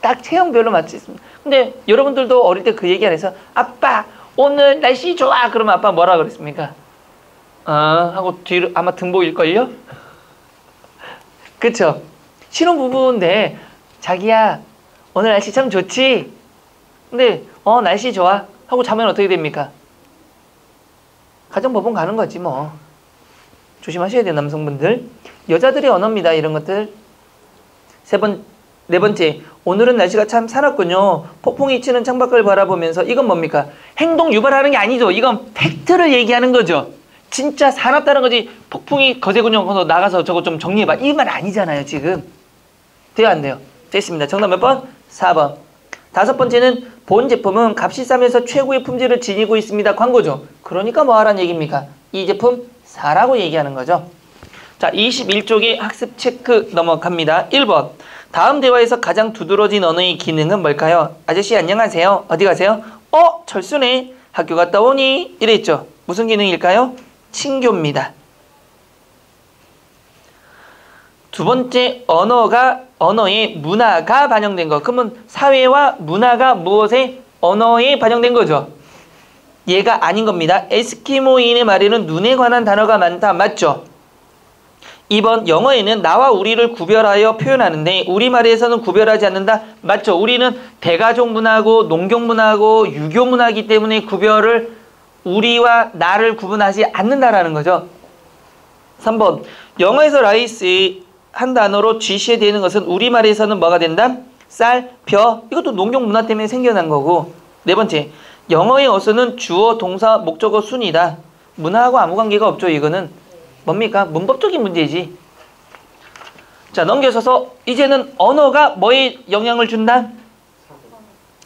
딱 체형별로 맞지 있습니다. 근데 여러분들도 어릴 때 그 얘기 안 해서 아빠 오늘 날씨 좋아 그러면 아빠 뭐라 그랬습니까? 하고 뒤로 아마 등복일걸요? 그쵸? 신혼부부인데 자기야 오늘 날씨 참 좋지? 근데 날씨 좋아 하고 자면 어떻게 됩니까? 가정법원 가는 거지 뭐. 조심하셔야 돼요 남성분들. 여자들의 언어입니다 이런 것들. 네 번째, 오늘은 날씨가 참 사납군요. 폭풍이 치는 창밖을 바라보면서. 이건 뭡니까? 행동 유발하는 게 아니죠. 이건 팩트를 얘기하는 거죠. 진짜 사납다는 거지. 폭풍이 거세군요. 그래서 나가서 저거 좀 정리해봐. 이 말 아니잖아요 지금. 돼요 안 돼요? 됐습니다. 정답 몇 번? 4번. 다섯 번째는 본 제품은 값이 싸면서 최고의 품질을 지니고 있습니다. 광고죠. 그러니까 뭐 하라는 얘기입니까? 이 제품 사라고 얘기하는 거죠. 자, 21쪽에 학습 체크 넘어갑니다. 1번. 다음 대화에서 가장 두드러진 언어의 기능은 뭘까요? 아저씨 안녕하세요. 어디 가세요? 철수네. 학교 갔다 오니? 이랬죠. 무슨 기능일까요? 친교입니다. 두 번째, 언어의 문화가 반영된 거. 그러면 사회와 문화가 무엇에? 언어에 반영된 거죠. 얘가 아닌 겁니다. 에스키모인의 말에는 눈에 관한 단어가 많다. 맞죠? 2번, 영어에는 나와 우리를 구별하여 표현하는데 우리말에서는 구별하지 않는다. 맞죠? 우리는 대가족 문화고 농경 문화고 유교 문화이기 때문에 구별을 우리와 나를 구분하지 않는다라는 거죠. 3번, 영어에서 라이스 한 단어로 GC에 되는 것은 우리말에서는 뭐가 된다? 쌀, 벼. 이것도 농경 문화 때문에 생겨난 거고. 4번째, 영어의 어순은 주어, 동사, 목적어, 순이다. 문화하고 아무 관계가 없죠. 이거는 뭡니까? 문법적인 문제이지. 자, 넘겨서서 이제는 언어가 뭐에 영향을 준다?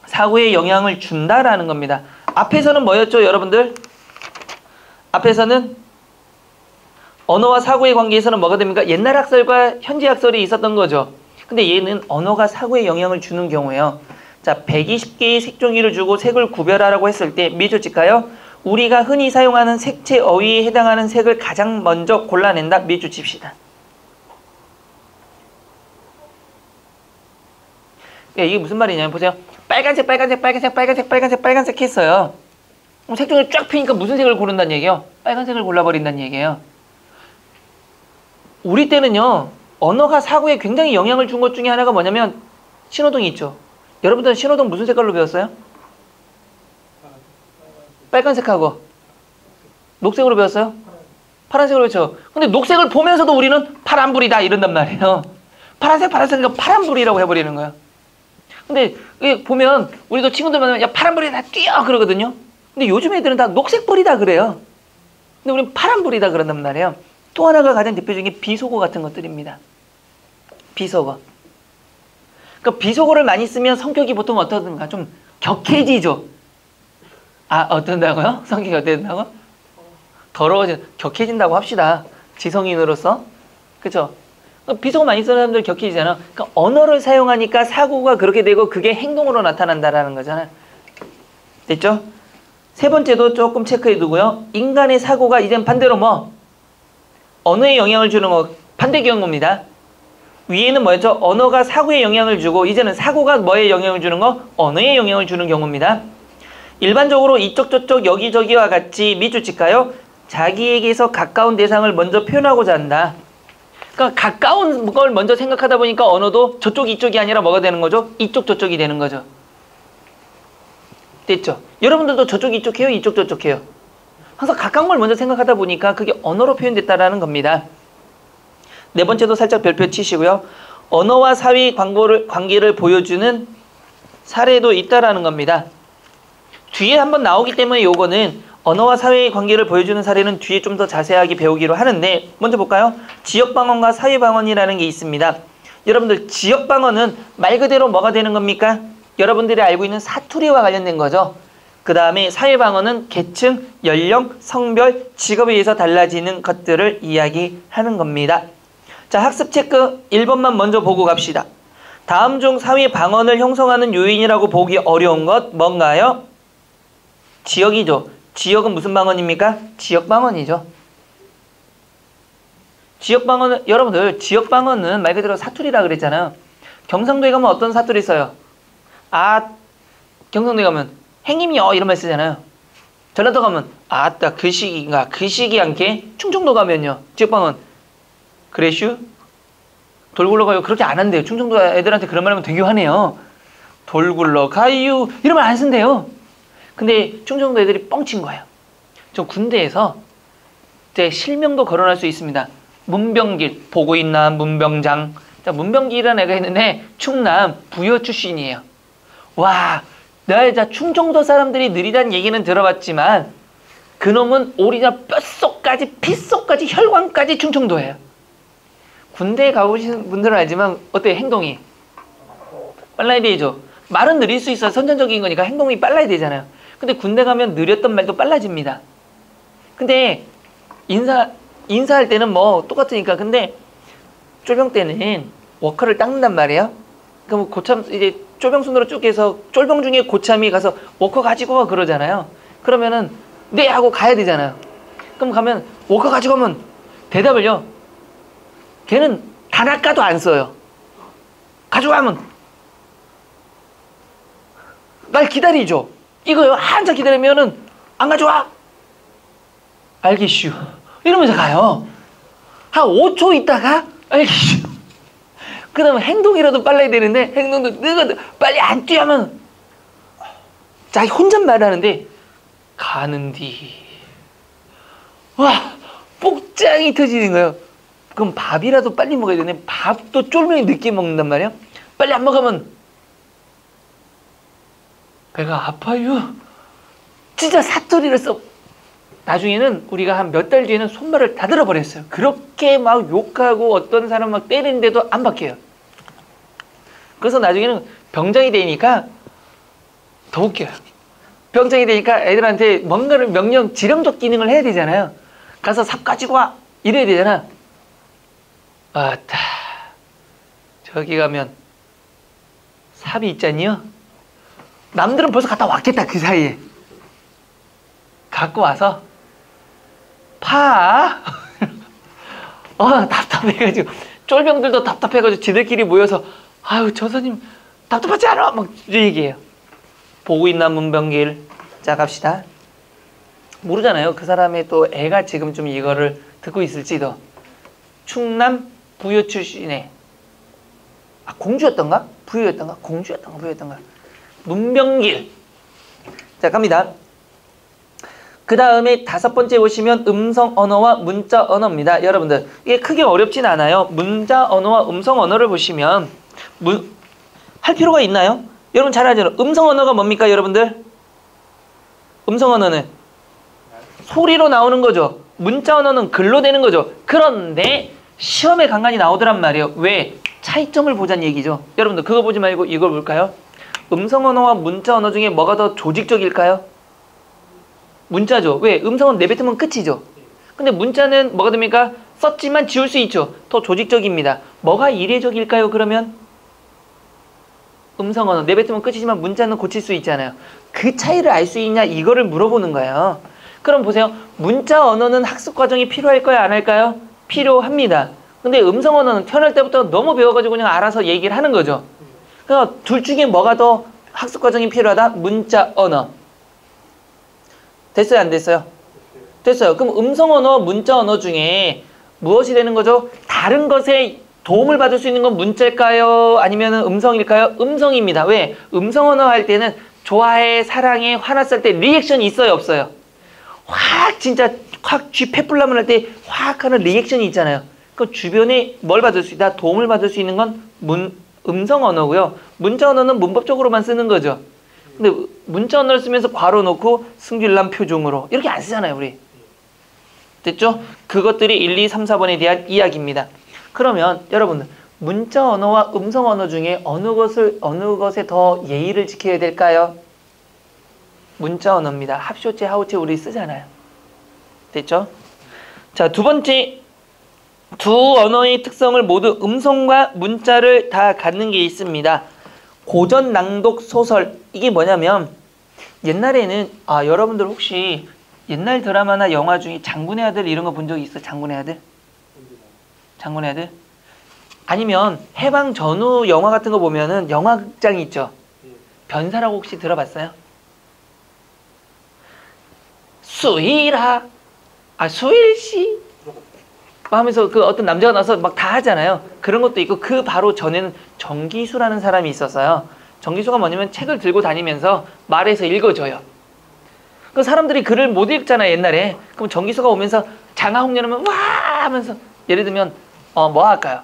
사고에 영향을 준다라는 겁니다. 앞에서는 뭐였죠, 여러분들? 앞에서는 언어와 사고의 관계에서는 뭐가 됩니까? 옛날 학설과 현재 학설이 있었던 거죠. 근데 얘는 언어가 사고에 영향을 주는 경우에요. 자, 120개의 색종이를 주고 색을 구별하라고 했을 때 몇 줄 칠까요? 우리가 흔히 사용하는 색채 어휘에 해당하는 색을 가장 먼저 골라낸다. 몇 줄 칩시다. 이게 무슨 말이냐면 보세요. 빨간색, 빨간색, 빨간색, 빨간색, 빨간색, 빨간색 했어요. 그럼 색종이를 쫙 피니까 무슨 색을 고른다는 얘기예요? 빨간색을 골라버린다는 얘기예요. 우리 때는요, 언어가 사고에 굉장히 영향을 준 것 중에 하나가 뭐냐면 신호등이 있죠. 여러분들은 신호등 무슨 색깔로 배웠어요? 빨간색하고 녹색으로 배웠어요? 파란색으로 배웠죠. 근데 녹색을 보면서도 우리는 파란불이다 이런단 말이에요. 파란색, 파란색이니까 파란불이라고 해버리는 거예요. 근데 이게 보면 우리도 친구들 만나면 야 파란불이다 뛰어 그러거든요. 근데 요즘 애들은 다 녹색불이다 그래요. 근데 우리는 파란불이다 그런단 말이에요. 또 하나가 가장 대표적인 게 비속어 같은 것들입니다. 비속어. 그러니까 비속어를 많이 쓰면 성격이 보통 어떻든가 좀 격해지죠. 어떤다고요? 성격이 어떻게 된다고? 격해진다고 합시다. 지성인으로서. 그쵸? 비속어 많이 쓰는 사람들 격해지잖아. 그러니까 언어를 사용하니까 사고가 그렇게 되고 그게 행동으로 나타난다라는 거잖아요. 됐죠? 세 번째도 조금 체크해 두고요. 인간의 사고가 이젠 반대로 뭐? 언어에 영향을 주는 거, 반대 경우입니다. 위에는 뭐였죠? 언어가 사고에 영향을 주고 이제는 사고가 뭐에 영향을 주는 거? 언어에 영향을 주는 경우입니다. 일반적으로 이쪽 저쪽 여기저기와 같이 밑줄 칠까요? 자기에게서 가까운 대상을 먼저 표현하고자 한다. 그러니까 가까운 걸 먼저 생각하다 보니까 언어도 저쪽 이쪽이 아니라 뭐가 되는 거죠? 이쪽 저쪽이 되는 거죠. 됐죠? 여러분들도 저쪽 이쪽 해요? 이쪽 저쪽 해요? 항상 가까운 걸 먼저 생각하다 보니까 그게 언어로 표현됐다라는 겁니다. 네 번째도 살짝 별표 치시고요. 언어와 사회의 관계를 보여주는 사례도 있다라는 겁니다. 뒤에 한번 나오기 때문에 요거는 언어와 사회의 관계를 보여주는 사례는 뒤에 좀 더 자세하게 배우기로 하는데 먼저 볼까요? 지역방언과 사회방언이라는 게 있습니다. 여러분들 지역방언은 말 그대로 뭐가 되는 겁니까? 여러분들이 알고 있는 사투리와 관련된 거죠. 그 다음에 사회방언은 계층, 연령, 성별, 직업에 의해서 달라지는 것들을 이야기하는 겁니다. 자, 학습 체크 1번만 먼저 보고 갑시다. 다음 중 사회방언을 형성하는 요인이라고 보기 어려운 것 뭔가요? 지역이죠. 지역은 무슨 방언입니까? 지역방언이죠. 지역방언은 여러분들 지역방언은 말 그대로 사투리라 그랬잖아요. 경상도에 가면 어떤 사투리 써요? 경상도에 가면 행님이요 이런 말 쓰잖아요. 전라도 가면 아따 그 시기인가 그 시기 않게. 충청도 가면요 지역방언 그래슈 돌굴러 가요 그렇게 안 한대요. 충청도 애들한테 그런 말 하면 되게 화내요. 돌굴러 가유 이런 말 안 쓴대요. 근데 충청도 애들이 뻥친 거예요. 저 군대에서 제 실명도 거론할 수 있습니다. 문병길 보고 있나 문병장. 자, 문병길이라는 애가 있는데 충남 부여 출신이에요. 와, 내가 충청도 사람들이 느리다는 얘기는 들어봤지만 그놈은 오리지널 뼛속까지 핏속까지 혈관까지 충청도예요. 군대에 가보신 분들은 알지만 어때요? 행동이 빨라야 되죠. 말은 느릴 수 있어요. 선천적인 거니까 행동이 빨라야 되잖아요. 근데 군대 가면 느렸던 말도 빨라집니다. 근데 인사할 때는 뭐 똑같으니까. 근데 쫄병 때는 워커를 닦는단 말이에요. 그럼 고참 이제 쫄병 손으로 쭉 해서 쫄병 중에 고참이 가서 워커 가지고 와 그러잖아요. 그러면은 네 하고 가야 되잖아요. 그럼 가면 워커 가지고 오면 대답을요. 걔는 단아까도 안 써요. 가져가면 날 기다리죠. 이거요. 한참 기다리면은 안 가져와. 알겠슈. 이러면서 가요. 한 5초 있다가 알겠슈. 그 다음에 행동이라도 빨라야 되는데 행동도 늦어도 빨리 안 뛰어하면 자기 혼잣말 하는데 가는디 와 복장이 터지는 거예요. 그럼 밥이라도 빨리 먹어야 되는데 밥도 쫄면이 늦게 먹는단 말이에요. 빨리 안 먹으면 배가 아파요. 진짜 사투리를 써. 나중에는 우리가 한 몇 달 뒤에는 손발을 다 들어버렸어요. 그렇게 막 욕하고 어떤 사람 막 때리는데도 안 바뀌어요. 그래서 나중에는 병장이 되니까 더 웃겨요. 병장이 되니까 애들한테 뭔가를 명령, 지령적 기능을 해야 되잖아요. 가서 삽 가지고 와 이래야 되잖아. 아따 저기 가면 삽이 있잖니요. 남들은 벌써 갔다 왔겠다. 그 사이에 갖고 와서 파. 답답해가지고 쫄병들도 답답해가지고 지들끼리 모여서 아유 저 선생님 답답하지 않아? 막 얘기해요. 보고 있나 문병길. 자 갑시다. 모르잖아요. 그 사람의 또 애가 지금 좀 이거를 듣고 있을지도. 충남 부여 출신의 공주였던가? 부여였던가? 공주였던가? 부여였던가? 문병길. 자 갑니다. 그 다음에 5번째 보시면 음성 언어와 문자 언어입니다. 여러분들 이게 크게 어렵진 않아요. 문자 언어와 음성 언어를 보시면 할 필요가 있나요? 여러분 잘 알죠? 음성 언어가 뭡니까 여러분들? 음성 언어는 소리로 나오는 거죠. 문자 언어는 글로 되는 거죠. 그런데 시험에 간간히 나오더란 말이에요. 왜? 차이점을 보자는 얘기죠. 여러분들 그거 보지 말고 이걸 볼까요? 음성 언어와 문자 언어 중에 뭐가 더 조직적일까요? 문자죠. 왜? 음성은 내뱉으면 끝이죠. 근데 문자는 뭐가 됩니까? 썼지만 지울 수 있죠. 더 조직적입니다. 뭐가 이례적일까요? 그러면 음성 언어 내뱉으면 끝이지만 문자는 고칠 수 있잖아요. 그 차이를 알 수 있냐 이거를 물어보는 거예요. 그럼 보세요. 문자 언어는 학습 과정이 필요할까요? 안 할까요? 필요합니다. 근데 음성 언어는 태어날 때부터 너무 배워가지고 그냥 알아서 얘기를 하는 거죠. 그러니까 둘 중에 뭐가 더 학습 과정이 필요하다? 문자 언어. 됐어요? 안 됐어요? 됐어요. 그럼 음성 언어, 문자 언어 중에 무엇이 되는 거죠? 다른 것에 도움을 받을 수 있는 건 문자일까요? 아니면 음성일까요? 음성입니다. 왜? 음성 언어 할 때는 좋아해, 사랑해, 화났을 때 리액션이 있어요? 없어요? 확 진짜 확 쥐 패불나물 할 때 확 하는 리액션이 있잖아요. 그 주변에 뭘 받을 수 있다? 도움을 받을 수 있는 건 음성 언어고요. 문자 언어는 문법적으로만 쓰는 거죠. 근데 문자 언어를 쓰면서 괄호 놓고 승질난 표정으로 이렇게 안 쓰잖아요 우리. 됐죠? 그것들이 1, 2, 3, 4번에 대한 이야기입니다. 그러면 여러분들 문자 언어와 음성 언어 중에 어느 것에 더 예의를 지켜야 될까요? 문자 언어입니다. 합쇼체, 하우체 우리 쓰잖아요. 됐죠? 자, 두 번째, 두 언어의 특성을 모두 음성과 문자를 다 갖는 게 있습니다. 고전 낭독 소설. 이게 뭐냐면 옛날에는 여러분들 혹시 옛날 드라마나 영화 중에 장군의 아들 이런 거 본 적 있어요? 장군의 아들? 장군의 아들? 아니면 해방 전후 영화 같은 거 보면은 영화극장이 있죠? 변사라고 혹시 들어봤어요? 수일아, 수일씨 하면서 그 어떤 남자가 나와서 막 다 하잖아요. 그런 것도 있고 그 바로 전에는 정기수라는 사람이 있었어요. 정기수가 뭐냐면 책을 들고 다니면서 말해서 읽어줘요. 그 사람들이 글을 못 읽잖아요 옛날에. 그럼 정기수가 오면서 장하홍련하면 와 하면서 예를 들면 뭐 할까요?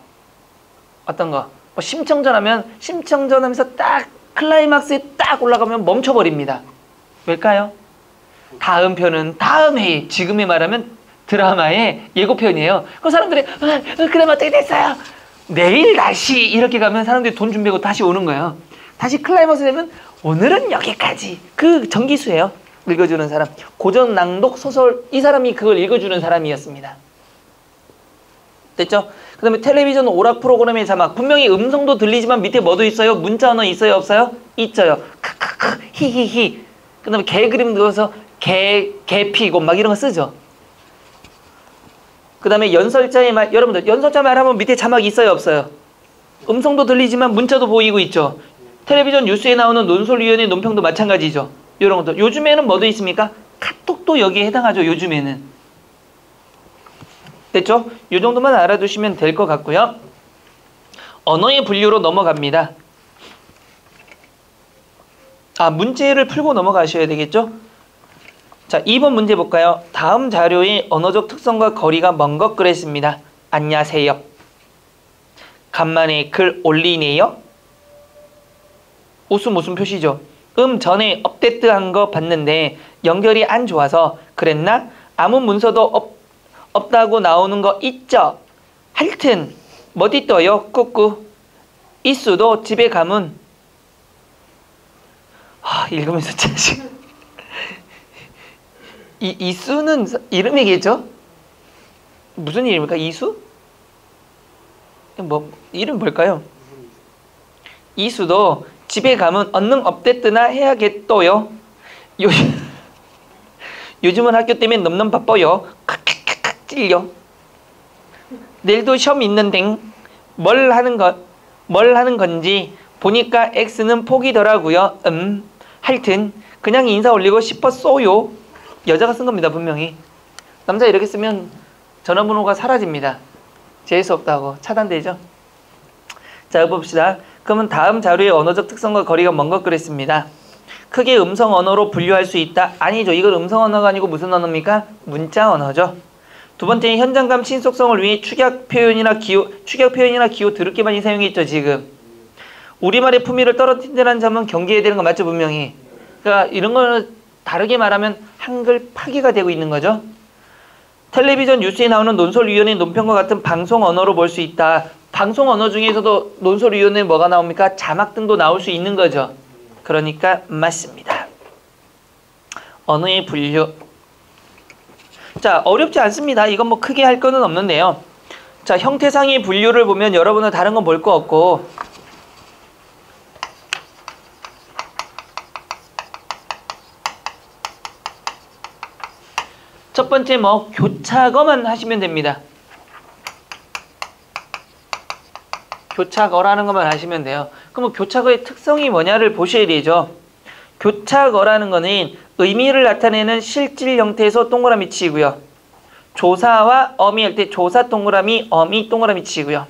어떤 거? 심청전 하면 심청전 하면서 딱 클라이막스에 딱 올라가면 멈춰버립니다. 왜일까요? 다음 편은 다음 회에 지금에 말하면 드라마의 예고편이에요. 그 사람들이 그럼 어떻게 됐어요? 내일 다시 이렇게 가면 사람들이 돈 준비하고 다시 오는 거예요. 다시 클라이막스 되면 오늘은 여기까지. 그 정기수예요. 읽어주는 사람. 고전 낭독 소설 이 사람이 그걸 읽어주는 사람이었습니다. 됐죠? 그 다음에 텔레비전 오락 프로그램의 자막. 분명히 음성도 들리지만 밑에 뭐도 있어요? 문자 언어 있어요? 없어요? 있어요. 크크크 히히히. 그 다음에 개 그림 넣어서 개피고 막 이런 거 쓰죠. 그 다음에 연설자의 말. 여러분들 연설자 말하면 밑에 자막 있어요? 없어요? 음성도 들리지만 문자도 보이고 있죠. 텔레비전 뉴스에 나오는 논설위원회 논평도 마찬가지죠. 이런 것도. 요즘에는 뭐도 있습니까? 카톡도 여기에 해당하죠. 요즘에는. 됐죠? 이 정도만 알아두시면 될 것 같고요. 언어의 분류로 넘어갑니다. 문제를 풀고 넘어가셔야 되겠죠? 자, 2번 문제 볼까요? 다음 자료의 언어적 특성과 거리가 먼 것 그랬습니다. 안녕하세요. 간만에 글 올리네요. 웃음 표시죠. 전에 업데이트한 거 봤는데 연결이 안 좋아서 그랬나? 아무 문서도 없다고 나오는 거 있죠? 하여튼 뭐디 떠요? 꾸꾸. 이수도 집에 가면 읽으면서 짜증. 이수는 이름이겠죠? 무슨 이름입니까? 이수? 이름 뭘까요? 이수도 집에 가면 얼른 업데이트나 해야겠어요. 요즘은 학교 때문에 너무 바빠요. 칵칵칵 찔려. 내일도 시험 있는데 뭘 하는 건지 보니까 X는 포기더라고요. 하여튼 그냥 인사 올리고 싶었어요. 여자가 쓴 겁니다. 분명히. 남자 이렇게 쓰면 전화번호가 사라집니다. 재수 없다고 차단되죠. 자, 봅시다. 그러면 다음 자료의 언어적 특성과 거리가 먼 것 그랬습니다. 크게 음성 언어로 분류할 수 있다. 아니죠. 이건 음성 언어가 아니고 무슨 언어입니까? 문자 언어죠. 두 번째는 현장감 신속성을 위해 축약 표현이나 기호 드럽게 많이 사용했죠. 지금 우리말의 품위를 떨어뜨린다는 점은 경계해야 되는 거 맞죠? 분명히. 그러니까 이런 거는 다르게 말하면 한글 파괴가 되고 있는 거죠. 텔레비전 뉴스에 나오는 논설위원회 논평과 같은 방송 언어로 볼 수 있다. 방송 언어 중에서도 논설위원회 뭐가 나옵니까? 자막 등도 나올 수 있는 거죠. 그러니까 맞습니다. 언어의 분류. 자, 어렵지 않습니다. 이건 뭐 크게 할 거는 없는데요. 자, 형태상의 분류를 보면 여러분은 다른 건 볼 거 없고 첫 번째 교차어만 하시면 됩니다. 교차어라는 것만 하시면 돼요. 그럼 교차어의 특성이 뭐냐를 보셔야 되죠. 교차어라는 거는 의미를 나타내는 실질 형태에서 동그라미 치고요. 조사와 어미 할 때 조사 동그라미, 어미 동그라미 치고요.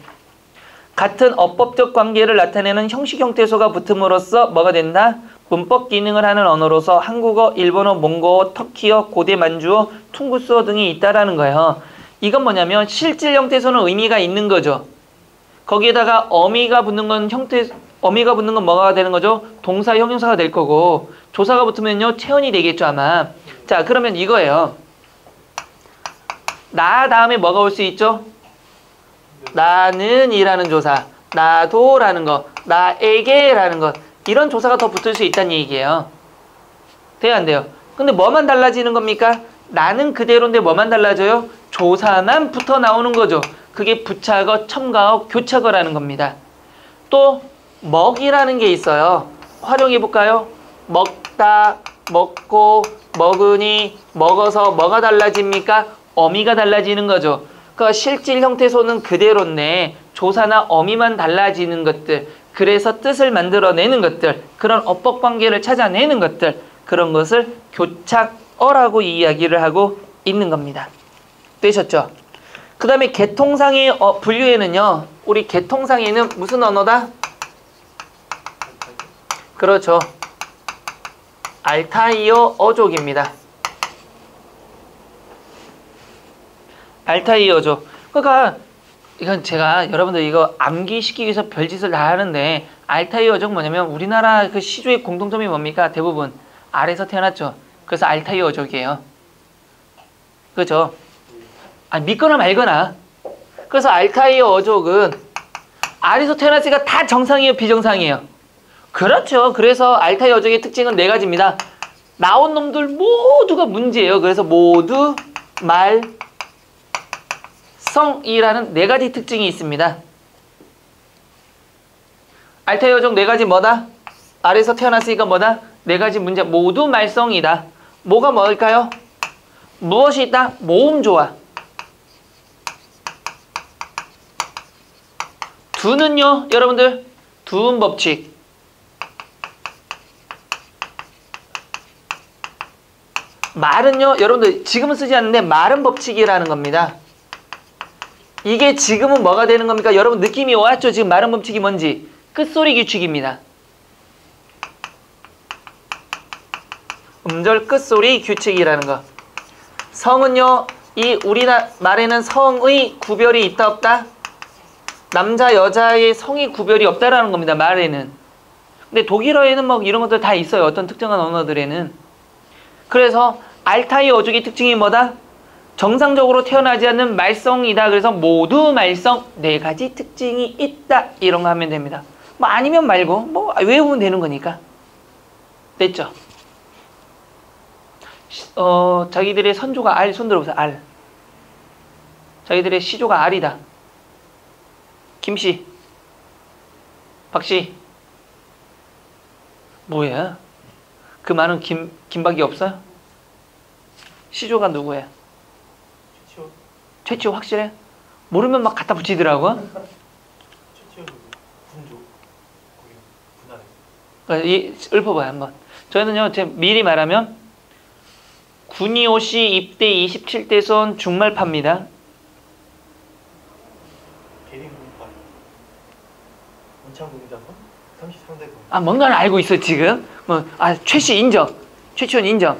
같은 어법적 관계를 나타내는 형식 형태소가 붙음으로써 뭐가 된다? 문법 기능을 하는 언어로서 한국어, 일본어, 몽고어, 터키어, 고대 만주어, 퉁구스어 등이 있다라는 거예요. 이건 뭐냐면 실질 형태소는 의미가 있는 거죠. 거기에다가 어미가 붙는 건 뭐가 되는 거죠? 동사, 형용사가 될 거고 조사가 붙으면요 체언이 되겠죠 아마. 자, 그러면 이거예요. 나 다음에 뭐가 올 수 있죠? 나는 이라는 조사, 나도 라는 거, 나에게 라는 것, 이런 조사가 더 붙을 수 있다는 얘기예요. 돼요 안 돼요? 근데 뭐만 달라지는 겁니까? 나는 그대로인데 뭐만 달라져요? 조사만 붙어 나오는 거죠. 그게 부차거, 첨가어, 교차어라는 겁니다. 또 먹이라는 게 있어요. 활용해 볼까요? 먹다, 먹고, 먹으니, 먹어서 뭐가 달라집니까? 어미가 달라지는 거죠. 그러니까 실질 형태소는 그대로인데 조사나 어미만 달라지는 것들, 그래서 뜻을 만들어내는 것들, 그런 어법 관계를 찾아내는 것들, 그런 것을 교차어라고 이야기를 하고 있는 겁니다. 되셨죠? 그 다음에 개통상의 분류에는요, 우리 개통상에는 무슨 언어다? 그렇죠. 알타이어 어족입니다. 알타이어 어족. 그러니까 이건 제가 여러분들 이거 암기시키기 위해서 별짓을 다 하는데, 알타이어 어족 뭐냐면 우리나라 그 시조의 공통점이 뭡니까? 대부분 알에서 태어났죠. 그래서 알타이어 어족이에요. 그렇죠? 믿거나 말거나. 그래서 알타이어 어족은 알에서 태어났으니까 다 정상이에요, 비정상이에요? 그렇죠. 그래서 알타이어 어족의 특징은 4가지입니다. 나온 놈들 모두가 문제예요. 그래서 모두 말, 특성이라는 네 가지 특징이 있습니다. 알타의 어종 네 가지 뭐다? 아래에서 태어났으니까 뭐다? 네 가지 문제 모두 말썽이다. 뭐가 뭘까요? 무엇이 있다? 모음 조화. 두는요, 여러분들 두음 법칙. 말은요, 여러분들 지금은 쓰지 않는데 말은 법칙이라는 겁니다. 이게 지금은 뭐가 되는 겁니까? 여러분 느낌이 왔죠? 지금 말은 법칙이 뭔지. 끝소리 규칙입니다. 음절 끝소리 규칙이라는 거. 성은요, 이 우리나라 말에는 성의 구별이 있다 없다? 남자 여자의 성의 구별이 없다라는 겁니다. 말에는. 근데 독일어에는 뭐 이런 것들 다 있어요. 어떤 특정한 언어들에는. 그래서 알타이 어족의 특징이 뭐다? 정상적으로 태어나지 않는 말썽이다. 그래서 모두 말썽 네 가지 특징이 있다. 이런 거 하면 됩니다. 뭐 아니면 말고 뭐 외우면 되는 거니까. 됐죠? 자기들의 선조가 알. 손 들어보세요. 알. 자기들의 시조가 알이다. 김씨, 박씨, 뭐야? 그 많은 김박이 없어요? 시조가 누구야? 최치호 확실해? 모르면 막 갖다 붙이더라고. 최치호 군조 거기 분할해. 읊어봐요 한번. 저희는요, 미리 말하면 군이오시 입대 27대선 중말파입니다. 계림군파 원창군자선 33대군. 아, 뭔가는 알고 있어 지금. 최씨 인정. 최치원 인정.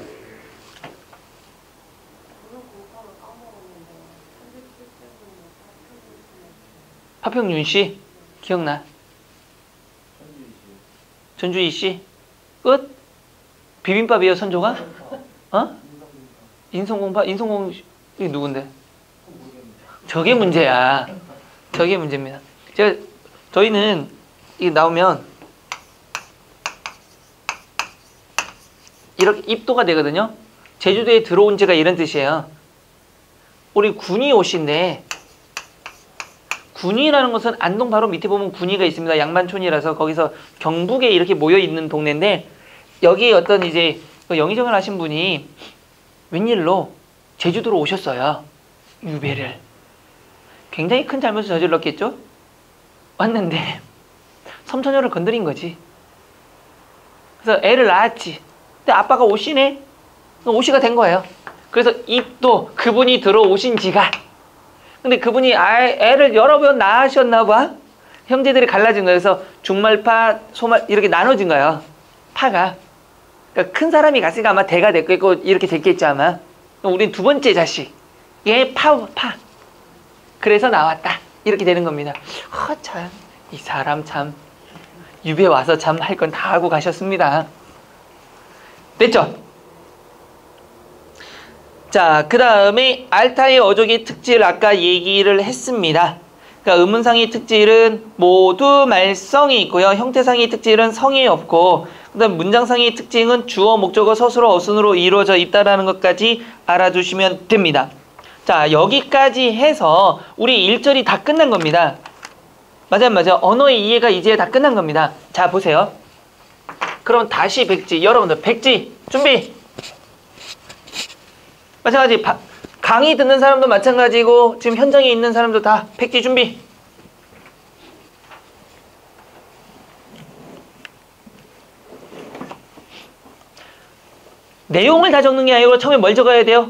파평윤 씨 기억나? 전주희 씨 끝? 비빔밥이에요 선조가? 인성공파? 인성공 이게 누군데? 저게 문제야. 저게 문제입니다. 저희는 이게 나오면 이렇게 입도가 되거든요. 제주도에 들어온 지가 이런 뜻이에요. 우리 군이 오신데, 군위라는 것은 안동 바로 밑에 보면 군위가 있습니다. 양반촌이라서 거기서 경북에 이렇게 모여 있는 동네인데, 여기 어떤 이제 영의정을 하신 분이 웬일로 제주도로 오셨어요. 유배를. 굉장히 큰 잘못을 저질렀겠죠? 왔는데 섬처녀를 건드린 거지. 그래서 애를 낳았지. 근데 아빠가 오시네? 오시가 된 거예요. 그래서 입도 그분이 들어오신 지가. 근데 그분이 애를 여러 번 낳으셨나 봐. 형제들이 갈라진 거예요. 그래서 중말파, 소말 이렇게 나눠진 거예요. 파가. 그러니까 큰 사람이 갔으니까 아마 대가 됐고 이렇게 됐겠죠 아마. 우린 두 번째 자식. 얘 파. 그래서 나왔다. 이렇게 되는 겁니다. 참, 이 사람 참 유배 와서 참 할 건 다 하고 가셨습니다. 됐죠? 자, 그 다음에 알타의 어족의 특질을 아까 얘기를 했습니다. 그러니까 음문상의 특질은 모두 말성이 있고요. 형태상의 특질은 성이 없고, 그 다음 문장상의 특징은 주어, 목적어, 서술어, 어순으로 이루어져 있다는 것까지 알아두시면 됩니다. 자, 여기까지 해서 우리 1절이 다 끝난 겁니다. 맞아요. 언어의 이해가 이제 다 끝난 겁니다. 자, 보세요. 그럼 다시 백지. 여러분들 백지 준비. 마찬가지 강의 듣는 사람도 마찬가지고 지금 현장에 있는 사람도 다 백지 준비. 내용을 다 적는 게 아니고 처음에 뭘 적어야 돼요?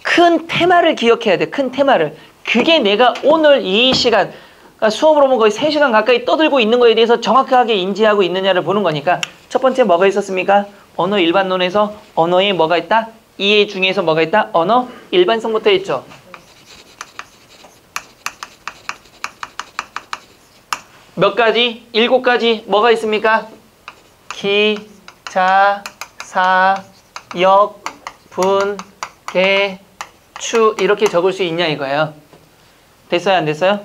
큰 테마를 기억해야 돼. 큰 테마를. 그게 내가 오늘 이 시간, 그러니까 수업으로 보면 거의 3시간 가까이 떠들고 있는 거에 대해서 정확하게 인지하고 있느냐를 보는 거니까 첫 번째 뭐가 있었습니까? 언어 일반론에서 언어에 뭐가 있다? 이해 중에서 뭐가 있다? 언어 일반성부터 했죠. 몇 가지? 7가지 뭐가 있습니까? 기, 자, 사, 역, 분, 개, 추 이렇게 적을 수 있냐 이거예요. 됐어요? 안 됐어요?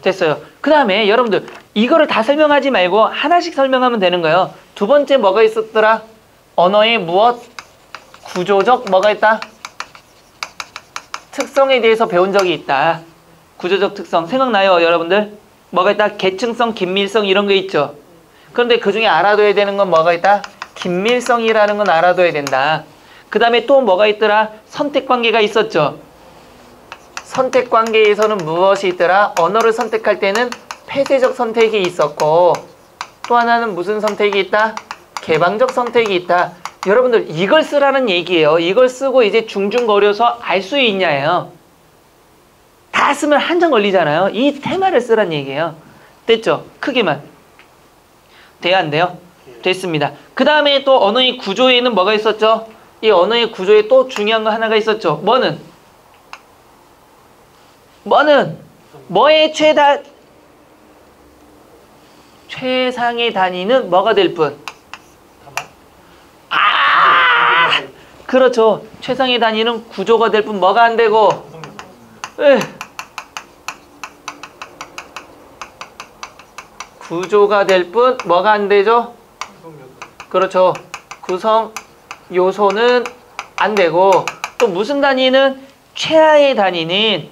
됐어요. 그 다음에 여러분들 이거를 다 설명하지 말고 하나씩 설명하면 되는 거예요. 두 번째 뭐가 있었더라? 언어의 무엇? 구조적 뭐가 있다? 특성에 대해서 배운 적이 있다. 구조적 특성 생각나요, 여러분들? 뭐가 있다? 계층성, 긴밀성 이런 거 있죠. 그런데 그 중에 알아둬야 되는 건 뭐가 있다? 긴밀성이라는 건 알아둬야 된다. 그 다음에 또 뭐가 있더라? 선택관계가 있었죠. 선택관계에서는 무엇이 있더라? 언어를 선택할 때는 폐쇄적 선택이 있었고 또 하나는 무슨 선택이 있다? 개방적 선택이 있다. 여러분들 이걸 쓰라는 얘기예요. 이걸 쓰고 이제 중중거려서 알 수 있냐예요. 다 쓰면 한참 걸리잖아요. 이 테마를 쓰라는 얘기예요. 됐죠? 크게만. 돼요? 안 돼요? 됐습니다. 그 다음에 또 언어의 구조에는 뭐가 있었죠? 이 언어의 구조에 또 중요한 거 하나가 있었죠. 뭐의 최상의 단위는 뭐가 될 뿐? 그렇죠. 최상의 단위는 구조가 될 뿐 뭐가 안 되고? 구조가 될 뿐 뭐가 안 되죠? 그렇죠. 구성 요소는 안 되고 또 무슨 단위는 최하의 단위는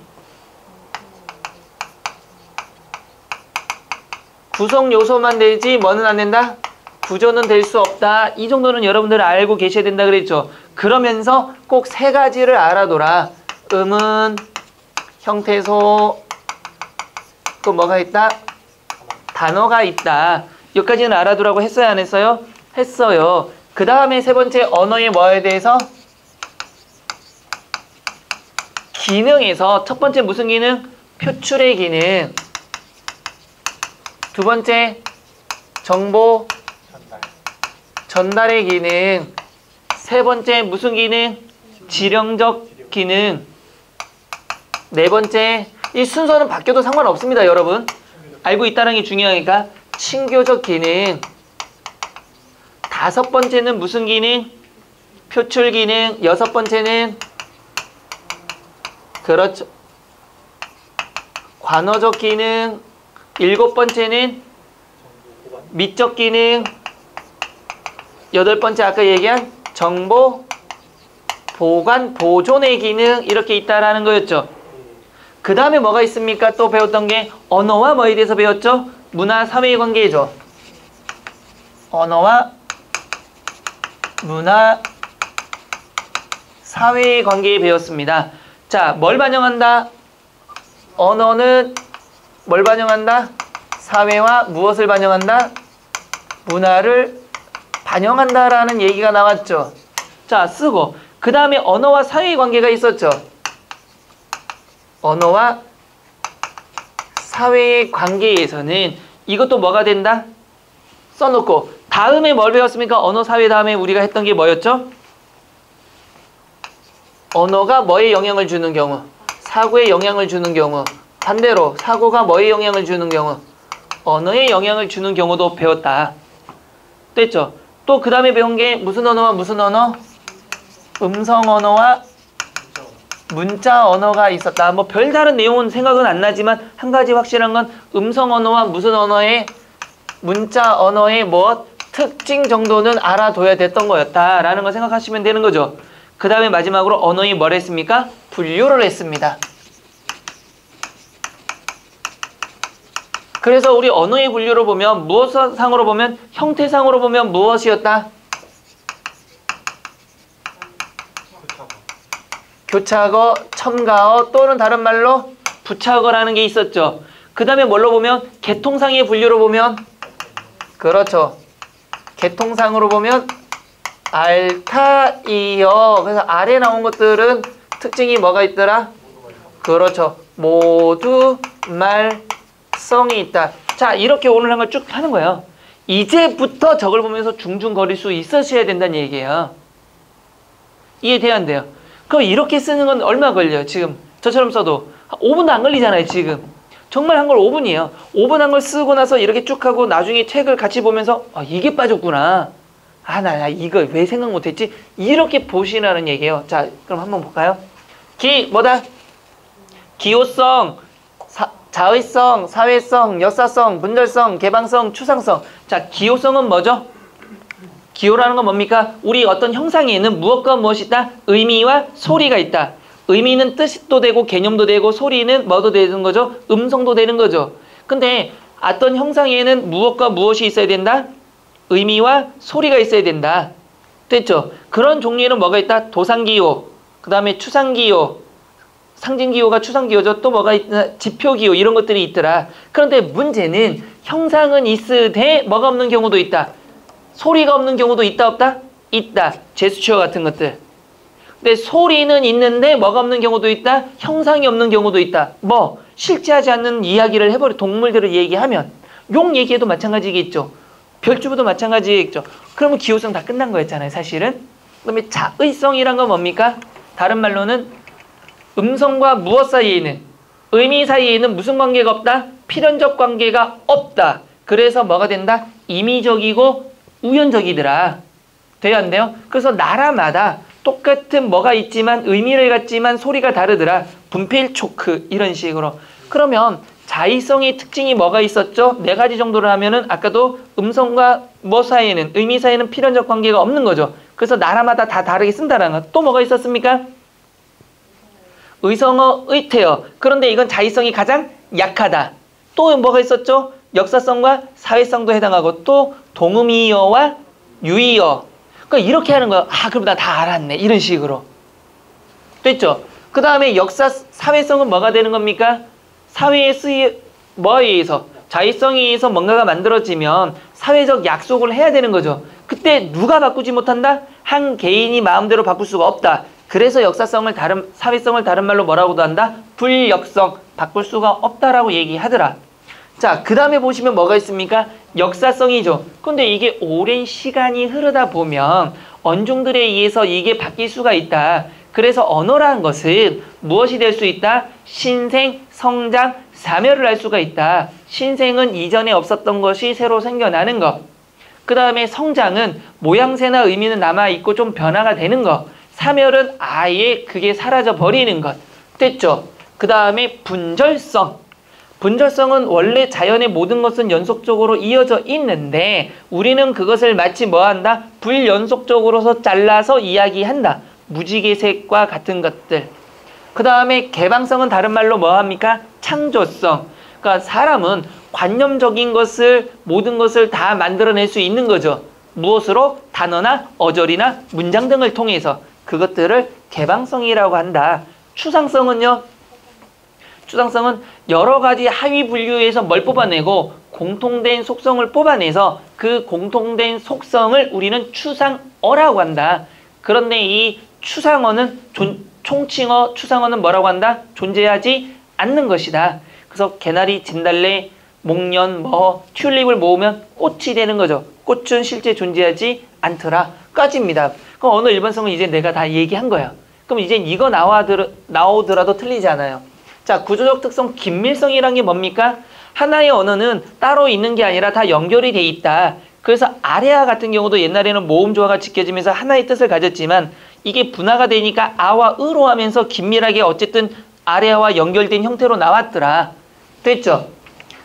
구성 요소만 되지 뭐는 안 된다? 구조는 될 수 없다. 이 정도는 여러분들 알고 계셔야 된다 그랬죠. 그러면서 꼭 세 가지를 알아둬라. 음은, 형태소, 또 뭐가 있다? 단어가 있다. 여기까지는 알아두라고 했어요? 안 했어요? 했어요. 그 다음에 세 번째 언어의 뭐에 대해서? 기능에서 첫 번째 무슨 기능? 표출의 기능. 두 번째 정보 전달의 기능. 세 번째 무슨 기능? 지령적 기능. 네 번째 이 순서는 바뀌어도 상관없습니다, 여러분. 알고 있다는 게 중요하니까 친교적 기능. 다섯 번째는 무슨 기능? 표출 기능. 여섯 번째는 그렇죠. 관어적 기능. 일곱 번째는 미적 기능. 여덟 번째 아까 얘기한 정보 보관 보존의 기능 이렇게 있다라는 거였죠. 그 다음에 뭐가 있습니까? 또 배웠던 게 언어와 뭐에 대해서 배웠죠? 문화 사회의 관계죠. 언어와 문화 사회의 관계에 배웠습니다. 자, 뭘 반영한다? 언어는 뭘 반영한다? 사회와 무엇을 반영한다? 문화를 반영한다라는 얘기가 나왔죠. 자, 쓰고 그 다음에 언어와 사회의 관계가 있었죠. 언어와 사회의 관계에서는 이것도 뭐가 된다? 써놓고 다음에 뭘 배웠습니까? 언어 사회 다음에 우리가 했던 게 뭐였죠? 언어가 뭐에 영향을 주는 경우? 사고에 영향을 주는 경우. 반대로 사고가 뭐에 영향을 주는 경우? 언어에 영향을 주는 경우도 배웠다. 됐죠? 또 그 다음에 배운 게 무슨 언어와 무슨 언어? 음성 언어와 문자 언어가 있었다. 뭐 별다른 내용은 생각은 안 나지만 한 가지 확실한 건 음성 언어와 무슨 언어의 문자 언어의 뭐 특징 정도는 알아둬야 됐던 거였다라는 걸 생각하시면 되는 거죠. 그 다음에 마지막으로 언어의 뭘 했습니까? 분류를 했습니다. 그래서 우리 언어의 분류를 보면 무엇상으로 보면 형태상으로 보면 무엇이었다? 교차어, 첨가어 또는 다른 말로 부차어라는 게 있었죠. 그 다음에 뭘로 보면 계통상의 분류로 보면 그렇죠. 계통상으로 보면 알타이어. 그래서 아래 나온 것들은 특징이 뭐가 있더라? 그렇죠. 모두 말성이 있다. 자, 이렇게 오늘 한 걸 쭉 하는 거예요. 이제부터 저걸 보면서 중중거릴 수 있으셔야 된다는 얘기예요. 이해돼야 안 돼요? 그럼 이렇게 쓰는 건 얼마 걸려요? 지금 저처럼 써도 5분도 안 걸리잖아요. 지금 정말 한 걸 5분이에요. 5분 한 걸 쓰고 나서 이렇게 쭉 하고 나중에 책을 같이 보면서 이게 빠졌구나. 나 이거 왜 생각 못했지? 이렇게 보시라는 얘기예요. 자, 그럼 한번 볼까요? 뭐다? 기호성, 자의성, 사회성, 역사성, 분절성, 개방성, 추상성. 자, 기호성은 뭐죠? 기호라는 건 뭡니까? 우리 어떤 형상에는 무엇과 무엇이 있다? 의미와 소리가 있다. 의미는 뜻도 되고 개념도 되고 소리는 뭐도 되는 거죠? 음성도 되는 거죠. 근데 어떤 형상에는 무엇과 무엇이 있어야 된다? 의미와 소리가 있어야 된다. 됐죠? 그런 종류에는 뭐가 있다? 도상기호, 그 다음에 추상기호, 상징기호가 추상기호죠. 또 뭐가 있나? 지표기호 이런 것들이 있더라. 그런데 문제는 형상은 있으되 뭐가 없는 경우도 있다. 소리가 없는 경우도 있다 없다? 있다. 제스처 같은 것들. 근데 소리는 있는데 뭐가 없는 경우도 있다. 형상이 없는 경우도 있다. 뭐 실제하지 않는 이야기를 해버려. 동물들을 얘기하면 용 얘기해도 마찬가지겠죠. 별주부도 마찬가지겠죠. 그러면 기호성 다 끝난 거였잖아요. 사실은. 그다음에 자의성이란 건 뭡니까? 다른 말로는 음성과 무엇 사이에는 의미 사이에는 무슨 관계가 없다? 필연적 관계가 없다. 그래서 뭐가 된다? 임의적이고 우연적이더라. 돼요 안 돼요? 그래서 나라마다 똑같은 뭐가 있지만 의미를 갖지만 소리가 다르더라. 분필 초크 이런 식으로. 그러면 자의성의 특징이 뭐가 있었죠? 4가지 정도를 하면은 아까도 음성과 뭐 사이에는 의미 사이에는 필연적 관계가 없는 거죠. 그래서 나라마다 다 다르게 쓴다는 거. 또 뭐가 있었습니까? 의성어, 의태어. 그런데 이건 자의성이 가장 약하다. 또 뭐가 있었죠? 역사성과 사회성도 해당하고 또 동음이어와 유의어. 그러니까 이렇게 하는 거야. 아, 그럼 나 다 알았네. 이런 식으로. 됐죠? 그 다음에 역사, 사회성은 뭐가 되는 겁니까? 사회의 뭐에 의해서? 자의성에 의해서 뭔가가 만들어지면 사회적 약속을 해야 되는 거죠. 그때 누가 바꾸지 못한다? 한 개인이 마음대로 바꿀 수가 없다. 그래서 역사성을 사회성을 다른 말로 뭐라고도 한다? 불역성. 바꿀 수가 없다라고 얘기하더라. 자, 그 다음에 보시면 뭐가 있습니까? 역사성이죠. 근데 이게 오랜 시간이 흐르다 보면 언중들에 의해서 이게 바뀔 수가 있다. 그래서 언어라는 것은 무엇이 될 수 있다? 신생, 성장, 사멸을 할 수가 있다. 신생은 이전에 없었던 것이 새로 생겨나는 것. 그 다음에 성장은 모양새나 의미는 남아있고 좀 변화가 되는 것. 사멸은 아예 그게 사라져 버리는 것. 됐죠? 그 다음에 분절성. 분절성은 원래 자연의 모든 것은 연속적으로 이어져 있는데 우리는 그것을 마치 뭐한다? 불연속적으로서 잘라서 이야기한다. 무지개색과 같은 것들. 그 다음에 개방성은 다른 말로 뭐합니까? 창조성. 그러니까 사람은 관념적인 것을 모든 것을 다 만들어낼 수 있는 거죠. 무엇으로? 단어나 어절이나 문장 등을 통해서. 그것들을 개방성이라고 한다. 추상성은요? 추상성은 여러 가지 하위 분류에서 뭘 뽑아내고 공통된 속성을 뽑아내서 그 공통된 속성을 우리는 추상어라고 한다. 그런데 이 추상어는 총칭어 추상어는 뭐라고 한다? 존재하지 않는 것이다. 그래서 개나리, 진달래, 목련, 튤립을 모으면 꽃이 되는 거죠. 꽃은 실제 존재하지 않더라. 까지입니다. 그럼 언어 일반성은 이제 내가 다 얘기한 거야. 그럼 이제 이거 나오더라도 틀리지 않아요. 자, 구조적 특성 긴밀성이란 게 뭡니까? 하나의 언어는 따로 있는 게 아니라 다 연결이 돼 있다. 그래서 아래아 같은 경우도 옛날에는 모음조화가 지켜지면서 하나의 뜻을 가졌지만 이게 분화가 되니까 아와 으로 하면서 긴밀하게 어쨌든 아래아와 연결된 형태로 나왔더라. 됐죠?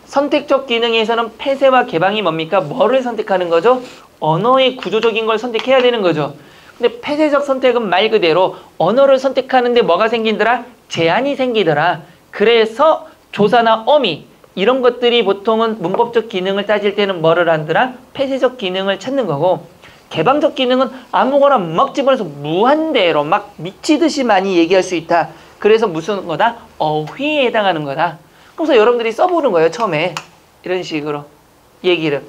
선택적 기능에서는 폐쇄와 개방이 뭡니까? 뭐를 선택하는 거죠? 언어의 구조적인 걸 선택해야 되는 거죠. 근데 폐쇄적 선택은 말 그대로 언어를 선택하는데 뭐가 생긴더라? 제한이 생기더라. 그래서 조사나 어미 이런 것들이 보통은 문법적 기능을 따질 때는 뭐를 하더라? 폐쇄적 기능을 찾는 거고 개방적 기능은 아무거나 막 집어넣어서 무한대로 막 미치듯이 많이 얘기할 수 있다. 그래서 무슨 거다? 어휘에 해당하는 거다. 그래서 여러분들이 써보는 거예요. 처음에 이런 식으로 얘기를.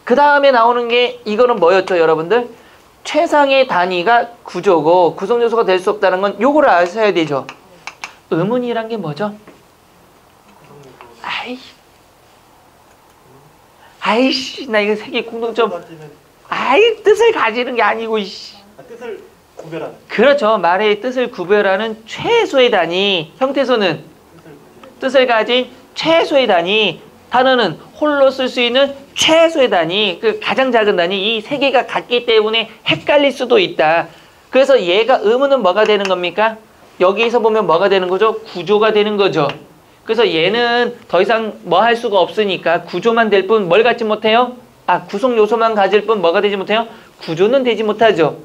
그 다음에 나오는 게 이거는 뭐였죠 여러분들? 최상의 단위가 구조고 구성요소가 될 수 없다는 건 요거를 아셔야 되죠. 의문이란 게 뭐죠? 아이씨 나 이거 세계 공통점 뜻을 가지는 게 아니고 뜻을 구별하는. 그렇죠. 말의 뜻을 구별하는 최소의 단위. 형태소는 뜻을 가진 최소의 단위. 단어는 홀로 쓸 수 있는 최소의 단위. 그 가장 작은 단위. 이 세 개가 같기 때문에 헷갈릴 수도 있다. 그래서 얘가 의문은 뭐가 되는 겁니까? 여기에서 보면 뭐가 되는 거죠? 구조가 되는 거죠. 그래서 얘는 더 이상 뭐 할 수가 없으니까 구조만 될 뿐 뭘 갖지 못해요? 구성 요소만 가질 뿐 뭐가 되지 못해요? 구조는 되지 못하죠.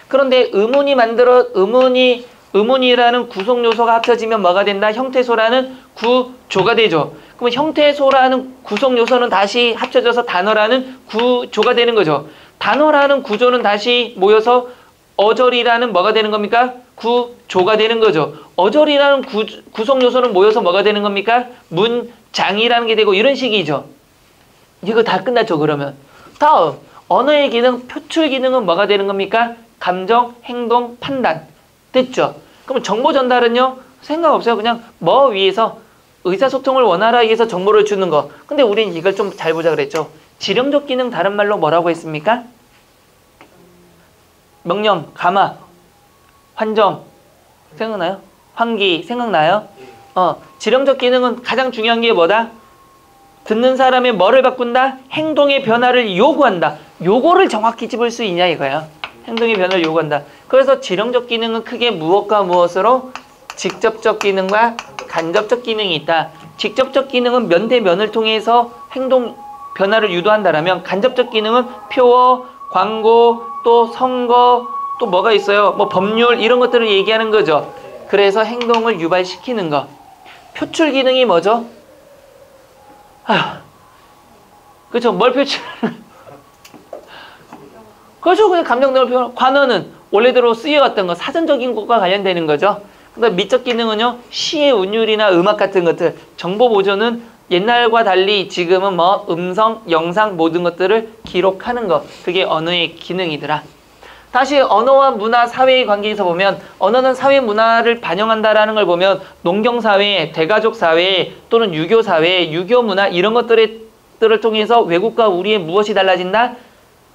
그런데 의문이 음운이라는 구성 요소가 합쳐지면 뭐가 된다? 형태소라는 구조가 되죠. 그럼 형태소라는 구성 요소는 다시 합쳐져서 단어라는 구조가 되는 거죠. 단어라는 구조는 다시 모여서 어절이라는 뭐가 되는 겁니까? 구조가 되는 거죠. 어절이라는 구성 요소는 모여서 뭐가 되는 겁니까? 문장이라는 게 되고 이런 식이죠. 이거 다 끝났죠, 그러면. 다음, 언어의 기능, 표출 기능은 뭐가 되는 겁니까? 감정, 행동, 판단. 됐죠? 그럼 정보 전달은요? 생각 없어요. 그냥 뭐 위해서 의사소통을 원활하게 해서 정보를 주는 거. 근데 우린 이걸 좀 잘 보자 그랬죠. 지령적 기능 다른 말로 뭐라고 했습니까? 명령, 감화, 환정. 생각나요? 환기, 생각나요? 지령적 기능은 가장 중요한 게 뭐다? 듣는 사람의 뭐를 바꾼다? 행동의 변화를 요구한다. 요거를 정확히 집을 수 있냐 이거야. 행동의 변화를 요구한다. 그래서 지령적 기능은 크게 무엇과 무엇으로? 직접적 기능과 간접적 기능이 있다. 직접적 기능은 면 대 면을 통해서 행동 변화를 유도한다라면 간접적 기능은 표어, 광고, 또 선거, 또 뭐가 있어요? 뭐 법률 이런 것들을 얘기하는 거죠. 그래서 행동을 유발시키는 거. 표출 기능이 뭐죠? 그렇죠. 뭘 표출하는 그렇죠. 그냥 감정등을 표현. 관어는 원래대로 쓰여왔던 거, 사전적인 것과 관련되는 거죠. 그다음 미적 기능은요, 시의 운율이나 음악 같은 것들, 정보 보존은 옛날과 달리 지금은 뭐 음성, 영상 모든 것들을 기록하는 것, 그게 언어의 기능이더라. 다시 언어와 문화, 사회의 관계에서 보면 언어는 사회 문화를 반영한다라는 걸 보면 농경사회, 대가족사회 또는 유교사회, 유교문화 이런 것들을 통해서 외국과 우리의 무엇이 달라진다?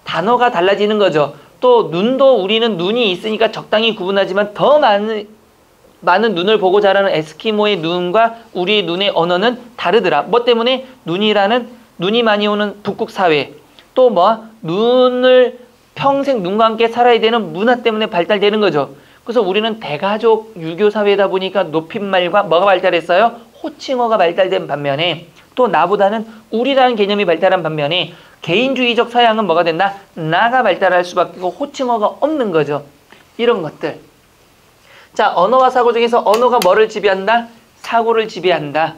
단어가 달라지는 거죠. 또 눈도 우리는 눈이 있으니까 적당히 구분하지만 더 많은 눈을 보고 자라는 에스키모의 눈과 우리의 눈의 언어는 다르더라. 뭐 때문에? 눈이 많이 오는 북극 사회. 또 뭐? 눈을 평생 눈과 함께 살아야 되는 문화 때문에 발달되는 거죠. 그래서 우리는 대가족 유교 사회다 보니까 높임말과 뭐가 발달했어요? 호칭어가 발달된 반면에 또 나보다는 우리라는 개념이 발달한 반면에 개인주의적 서양은 뭐가 된다? 나가 발달할 수밖에 없고 호칭어가 없는 거죠. 이런 것들. 자, 언어와 사고 중에서 언어가 뭐를 지배한다? 사고를 지배한다.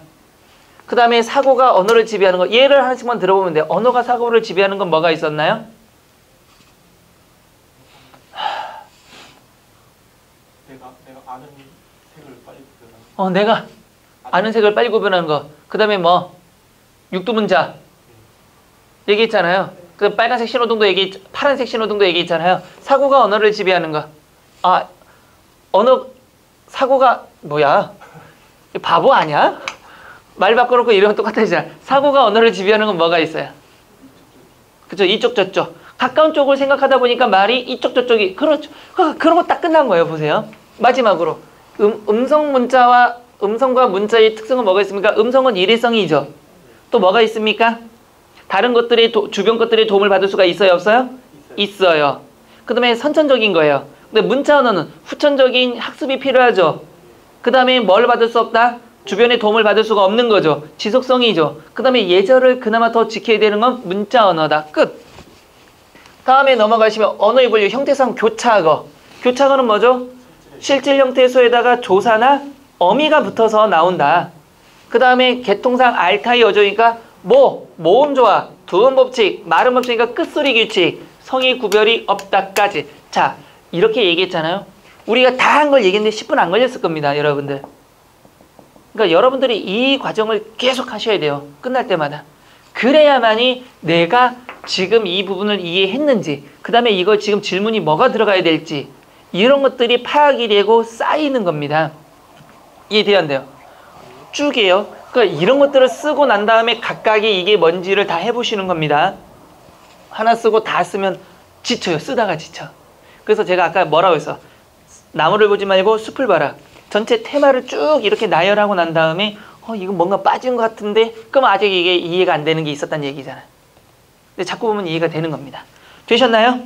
그 다음에 사고가 언어를 지배하는 거. 예를 하나씩만 들어보면 돼요. 언어가 사고를 지배하는 건 뭐가 있었나요? 내가 아는 색을 빨리 구별하는 내가 아는 색을 빨리 구별하는 거. 그 다음에 뭐? 육두문자. 얘기했잖아요. 그 빨간색 신호등도 파란색 신호등도 얘기했잖아요. 사고가 언어를 지배하는 거. 사고가 뭐야? 바보 아니야? 말 바꿔놓고 이러면 똑같아지잖아. 사고가 언어를 지배하는 건 뭐가 있어요? 그죠? 이쪽 저쪽. 가까운 쪽을 생각하다 보니까 말이 이쪽 저쪽이 그렇죠. 그런 거 딱 끝난 거예요. 보세요. 마지막으로 음성과 문자의 특성은 뭐가 있습니까? 음성은 일회성이죠. 또 뭐가 있습니까? 다른 것들의 주변 것들의 도움을 받을 수가 있어요? 없어요? 있어요. 그 다음에 선천적인 거예요. 근데 문자 언어는 후천적인 학습이 필요하죠. 그 다음에 뭘 받을 수 없다? 주변의 도움을 받을 수가 없는 거죠. 지속성이죠. 그 다음에 예절을 그나마 더 지켜야 되는 건 문자 언어다. 끝. 다음에 넘어가시면 언어의 분류 형태상 교차어. 교차어는 뭐죠? 실질 형태소에다가 조사나 어미가 붙어서 나온다. 그 다음에 개통상 알타이 어조니까 모음 조화, 두음 법칙, 말음 법칙이니까 끝소리 규칙, 성의 구별이 없다까지. 자, 이렇게 얘기했잖아요. 우리가 다 한 걸 얘기했는데 10분 안 걸렸을 겁니다, 여러분들. 그러니까 여러분들이 이 과정을 계속 하셔야 돼요. 끝날 때마다. 그래야만이 내가 지금 이 부분을 이해했는지, 그 다음에 이거 지금 질문이 뭐가 들어가야 될지 이런 것들이 파악이 되고 쌓이는 겁니다. 이해돼야 안 돼요? 쭉이에요. 그러니까 이런 것들을 쓰고 난 다음에 각각이 이게 뭔지를 다 해보시는 겁니다. 하나 쓰고 다 쓰면 지쳐요. 쓰다가 지쳐. 그래서 제가 아까 뭐라고 했어? 나무를 보지 말고 숲을 봐라. 전체 테마를 쭉 이렇게 나열하고 난 다음에 이거 뭔가 빠진 것 같은데 그럼 아직 이게 이해가 안 되는 게 있었다는 얘기잖아요. 근데 자꾸 보면 이해가 되는 겁니다. 되셨나요?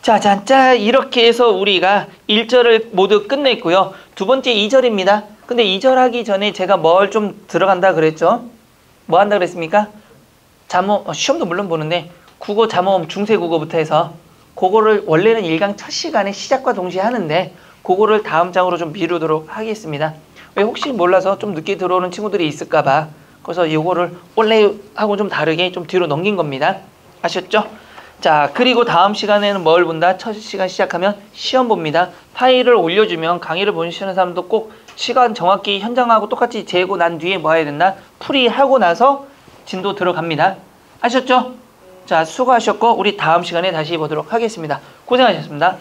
자, 이렇게 해서 우리가 1절을 모두 끝냈고요. 두 번째 2절입니다. 근데 2절 하기 전에 제가 뭘 좀 들어간다 그랬죠? 뭐 한다 그랬습니까? 잠엄, 시험도 물론 보는데 국어 잠엄 중세 국어부터 해서 그거를 원래는 1강 첫 시간에 시작과 동시에 하는데 그거를 다음 장으로 좀 미루도록 하겠습니다. 왜 혹시 몰라서 좀 늦게 들어오는 친구들이 있을까봐 그래서 이거를 원래하고 좀 다르게 좀 뒤로 넘긴 겁니다. 아셨죠? 자, 그리고 다음 시간에는 뭘 본다? 첫 시간 시작하면 시험 봅니다. 파일을 올려주면 강의를 보시는 사람도 꼭 시간 정확히 현장하고 똑같이 재고 난 뒤에 뭐 해야 된다? 풀이하고 나서 진도 들어갑니다. 아셨죠? 자, 수고하셨고 우리 다음 시간에 다시 보도록 하겠습니다. 고생하셨습니다.